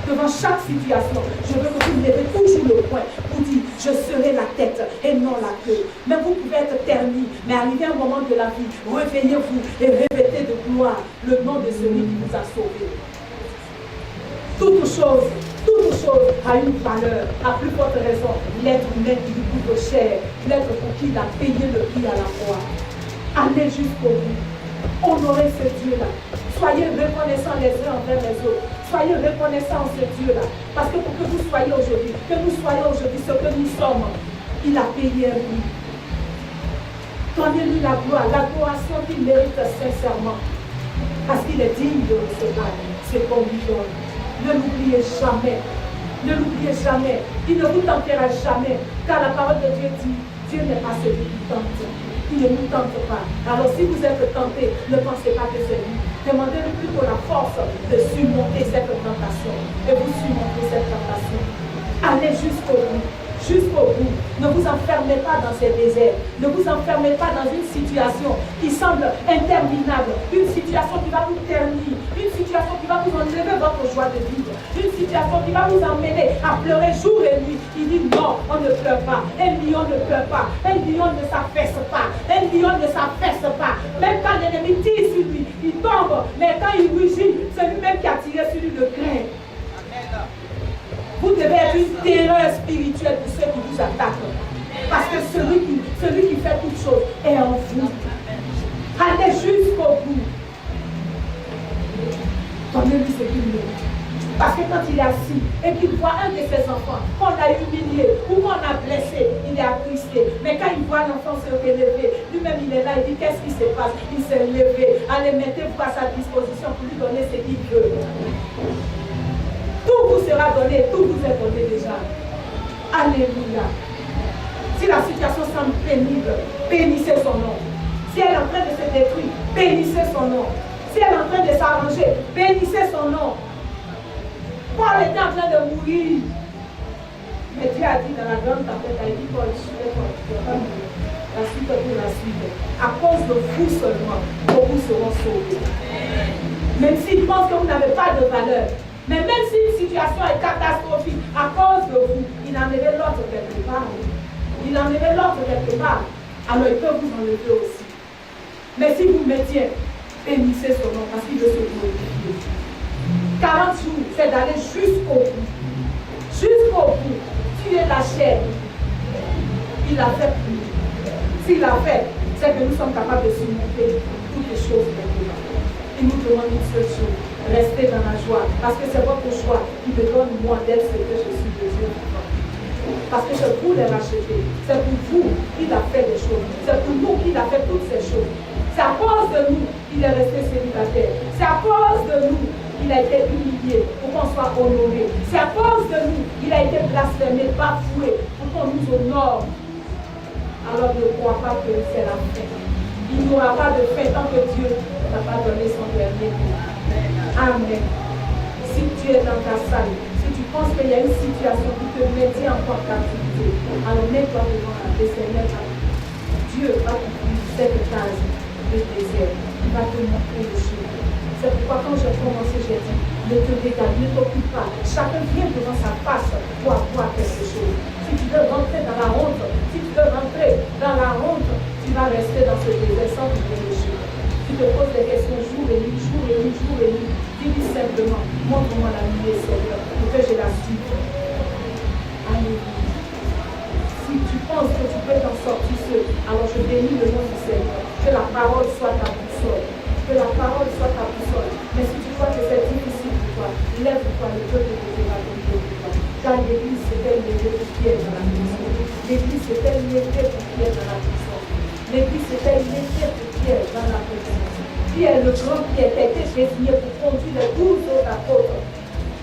Devant chaque situation, je veux que vous levez toujours le poing pour dire, je serai la tête et non la queue. Mais vous pouvez être terni, mais arrivé à un moment de la vie, réveillez-vous et revêtez de gloire le nom de celui qui vous a sauvé. Toute chose a une valeur, à plus forte raison, l'être humain qui lui coûte cher, l'être pour qui il a payé le prix à la croix. Allez jusqu'au bout. Honorez ce Dieu-là. Soyez reconnaissants les uns envers les autres. Soyez reconnaissants en ce Dieu-là. Parce que pour que vous soyez aujourd'hui, ce que nous sommes, il a payé un prix. Donnez-lui la gloire, l'adoration qu'il mérite sincèrement. Parce qu'il est digne de recevoir ce qu'on lui donne. Ne l'oubliez jamais. Ne l'oubliez jamais. Il ne vous tentera jamais. Car la parole de Dieu dit, Dieu n'est pas celui qui tente. Il ne nous tente pas. Alors si vous êtes tenté, ne pensez pas que c'est lui. Demandez-lui plutôt la force de surmonter cette tentation. Et vous surmontez cette tentation. Allez jusqu'au bout. Jusqu'au bout. Ne vous enfermez pas dans ces déserts. Ne vous enfermez pas dans une situation qui semble interminable. Une situation qui va vous ternir. Une situation qui va vous enlever votre joie de vivre. Une situation qui va vous emmener à pleurer jour et nuit. Il dit non, on ne pleure pas. Un lion ne pleure pas. Un lion ne s'affaisse pas. Un lion ne s'affaisse pas. Même quand l'ennemi tire sur lui, il tombe. Mais quand il rugit, c'est lui-même qui a tiré sur lui le craint. Vous devez être une terreur spirituelle pour ceux qui vous attaquent. Parce que celui qui fait toutes choses est en vous. Allez jusqu'au bout. Donnez-lui ce qu'il mérite. Parce que quand il est assis et qu'il voit un de ses enfants qu'on a humilié ou qu'on a blessé, il est attristé. Mais quand il voit l'enfant se relever, lui-même il est là, il dit qu'est-ce qui se passe? Il s'est levé. Allez, mettez-vous à sa disposition pour lui donner ce qu'il veut. Tout vous sera donné, tout vous est donné déjà. Alléluia. Si la situation semble pénible, bénissez son nom. Si elle est en train de se détruire, bénissez son nom. Si elle est en train de s'arranger, bénissez son nom. Paul était en train de mourir. Mais Dieu a dit dans la grande tempête, il a dit Paul, suivez-moi, tu ne vas pas mourir. La suite pour la suite. À cause de vous seulement, beaucoup seront sauvés. Même s'ils pensent que vous n'avez pas de valeur, mais même si une situation est catastrophique, à cause de vous, il enlève l'autre quelque part. Il enlève l'autre quelque part. Alors il peut vous enlever aussi. Mais si vous mettiez, bénissez son nom parce qu'il veut se glorifier. 40 jours, c'est d'aller jusqu'au bout. Jusqu'au bout. Tuer la chair. Il a fait pour nous. S'il a fait, c'est que nous sommes capables de surmonter toutes les choses maintenant. Il nous demande une seule chose, rester dans la joie. Parce que c'est votre choix qui me donne moi d'être ce que je suis de Dieu. Parce que je vous l'ai racheté. C'est pour vous qu'il a fait des choses. C'est pour nous qu'il a fait toutes ces choses. C'est à cause de nous qu'il est resté célibataire. C'est à cause de nous qu'il a été humilié pour qu'on soit honoré. C'est à cause de nous qu'il a été blasphémé, bafoué pour qu'on nous honore. Alors ne crois pas que c'est la fin. Il n'y aura pas de fin tant que Dieu n'a pas donné son dernier mot. Amen. Si tu es dans ta salle, si tu penses qu'il y a une situation qui te maintient encore en captivité, alors mets-toi devant la Seigneur. Dieu va t'ouvrir cette case de désert. Il va te montrer le chemin. C'est pourquoi quand j'ai commencé, j'ai dit, ne te régale, ne t'occupe pas. Chacun vient devant sa face pour avoir quelque chose. Si tu veux rentrer dans la honte, si tu veux rentrer dans la honte, tu vas rester dans ce désert sans trouver le chemin. Tu te poses des questions jour et nuit, jour et nuit, jour et nuit. Dis-lui simplement, montre-moi la lumière, Seigneur, pour que je la suive. Alléluia. Si tu penses que tu peux t'en sortir seul, alors je bénis le nom du Seigneur. Que la parole soit ta boussole. Que la parole soit ta boussole. Mais si tu crois que c'est difficile pour toi, lève-toi, le Dieu de Dieu va donner pour toi. Car l'église s'est-elle levée pour qui est dans la prison. L'église s'est-elle levée pour qui est dans la prison. L'église s'est-elle levée pour qui est dans la prison. Qui est le grand qui a été désigné pour conduire les 12 autres apôtres.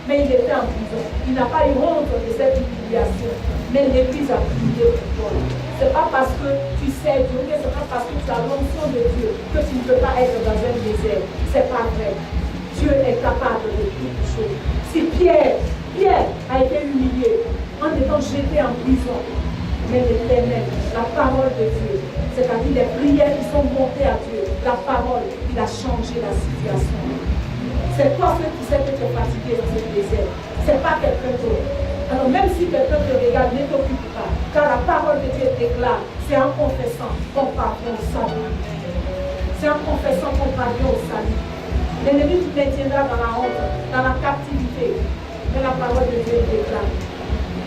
Mais il était en prison. Il n'a pas eu honte de cette humiliation. Mais l'église a prié pour toi. Ce n'est pas parce que tu sais Dieu, ce n'est pas parce que tu as l'onction de Dieu que tu ne peux pas être dans un désert. Ce n'est pas vrai. Dieu est capable de toutes choses. Si Pierre a été humilié en étant jeté en prison, mais l'Éternel, la parole de Dieu, c'est-à-dire les prières qui sont montées à Dieu, la parole, il a changé la situation. C'est toi qui sais que tu es fatigué dans ce désert. Ce n'est pas quelqu'un d'autre. Alors même si quelqu'un te regarde, ne t'occupe pas. Car la parole de Dieu déclare, c'est en confessant qu'on parvient au salut. C'est en confessant qu'on parvient au salut. L'ennemi te maintiendra dans la honte, dans la captivité. Mais la parole de Dieu déclare.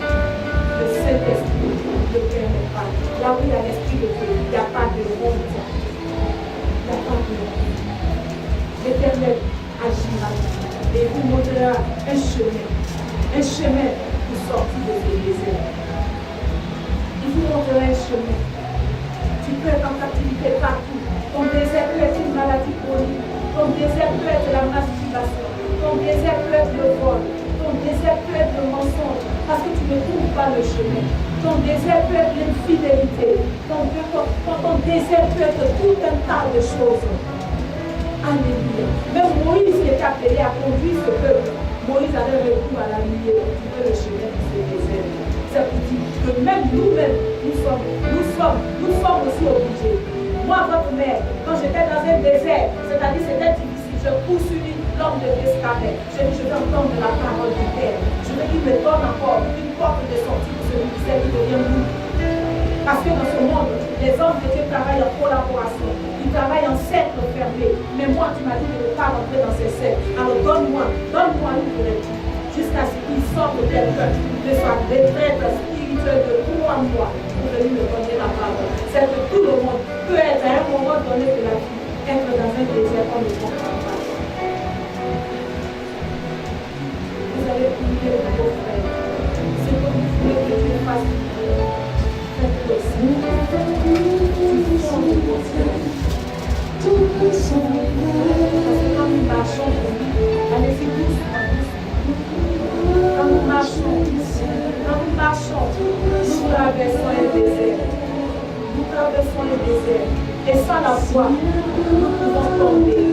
Le Saint-Esprit ne permet pas. Là où il y a l'Esprit de Dieu, il n'y a pas de honte. Il n'y a pas de honte. L'Éternel agira et vous montrera un chemin pour sortir de ce désert. Il vous montrera un chemin. Tu peux être en captivité partout. Ton désert peut être une maladie chronique. Ton désert peut être la masturbation. Ton désert peut être le vol. Ton désert peut être le mensonge. Parce que tu ne trouves pas le chemin. Ton désert peut être l'infidélité. Ton désert peut être tout un tas de choses. Alléluia. Même Moïse qui est appelé à conduire ce peuple, Moïse avait recours à la lumière pour trouver le chemin de ce désert. C'est pour dire que même nous-mêmes, nous sommes aussi obligés. Moi, votre mère, quand j'étais dans un désert, c'est-à-dire c'était difficile, je poursuivis l'homme de l'esclavage. J'ai dit, je vais entendre la parole du Père. Je veux qu'il me donne encore une porte de sortie pour ce ministère qui devient nous. Parce que dans ce monde, les hommes de Dieu travaillent en collaboration. Ils travaillent en cercle fermé. Mais moi, tu m'as dit de ne pas rentrer dans ces cercles. Alors donne-moi une directive. Jusqu'à ce qu'il sorte de quelqu'un de sa retraite spirituelle de 3 mois pour venir me donner la parole. C'est que tout le monde peut être à un moment donné de la vie, être dans un désert comme le comprend pas. Vous allez prier pour vos frères. C'est comme vous voulez que Dieu fasse. Faites-le aussi. Parce que quand nous marchons, allez-y doucement. Quand nous marchons, traversons le désert. Et sans la foi, nous pouvons tomber.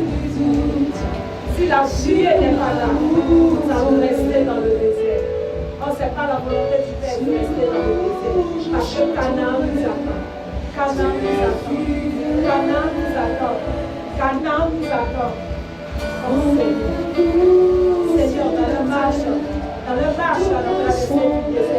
Si la pluie n'est pas là, nous allons rester dans le désert. Oh, ce n'est pas la volonté du Père de rester dans le désert. Parce que Canaan nous attend. Canaan nous attend. Canaan nous attend. Canaan nous attend. Oh Seigneur, dans la marche à la traversée du désert.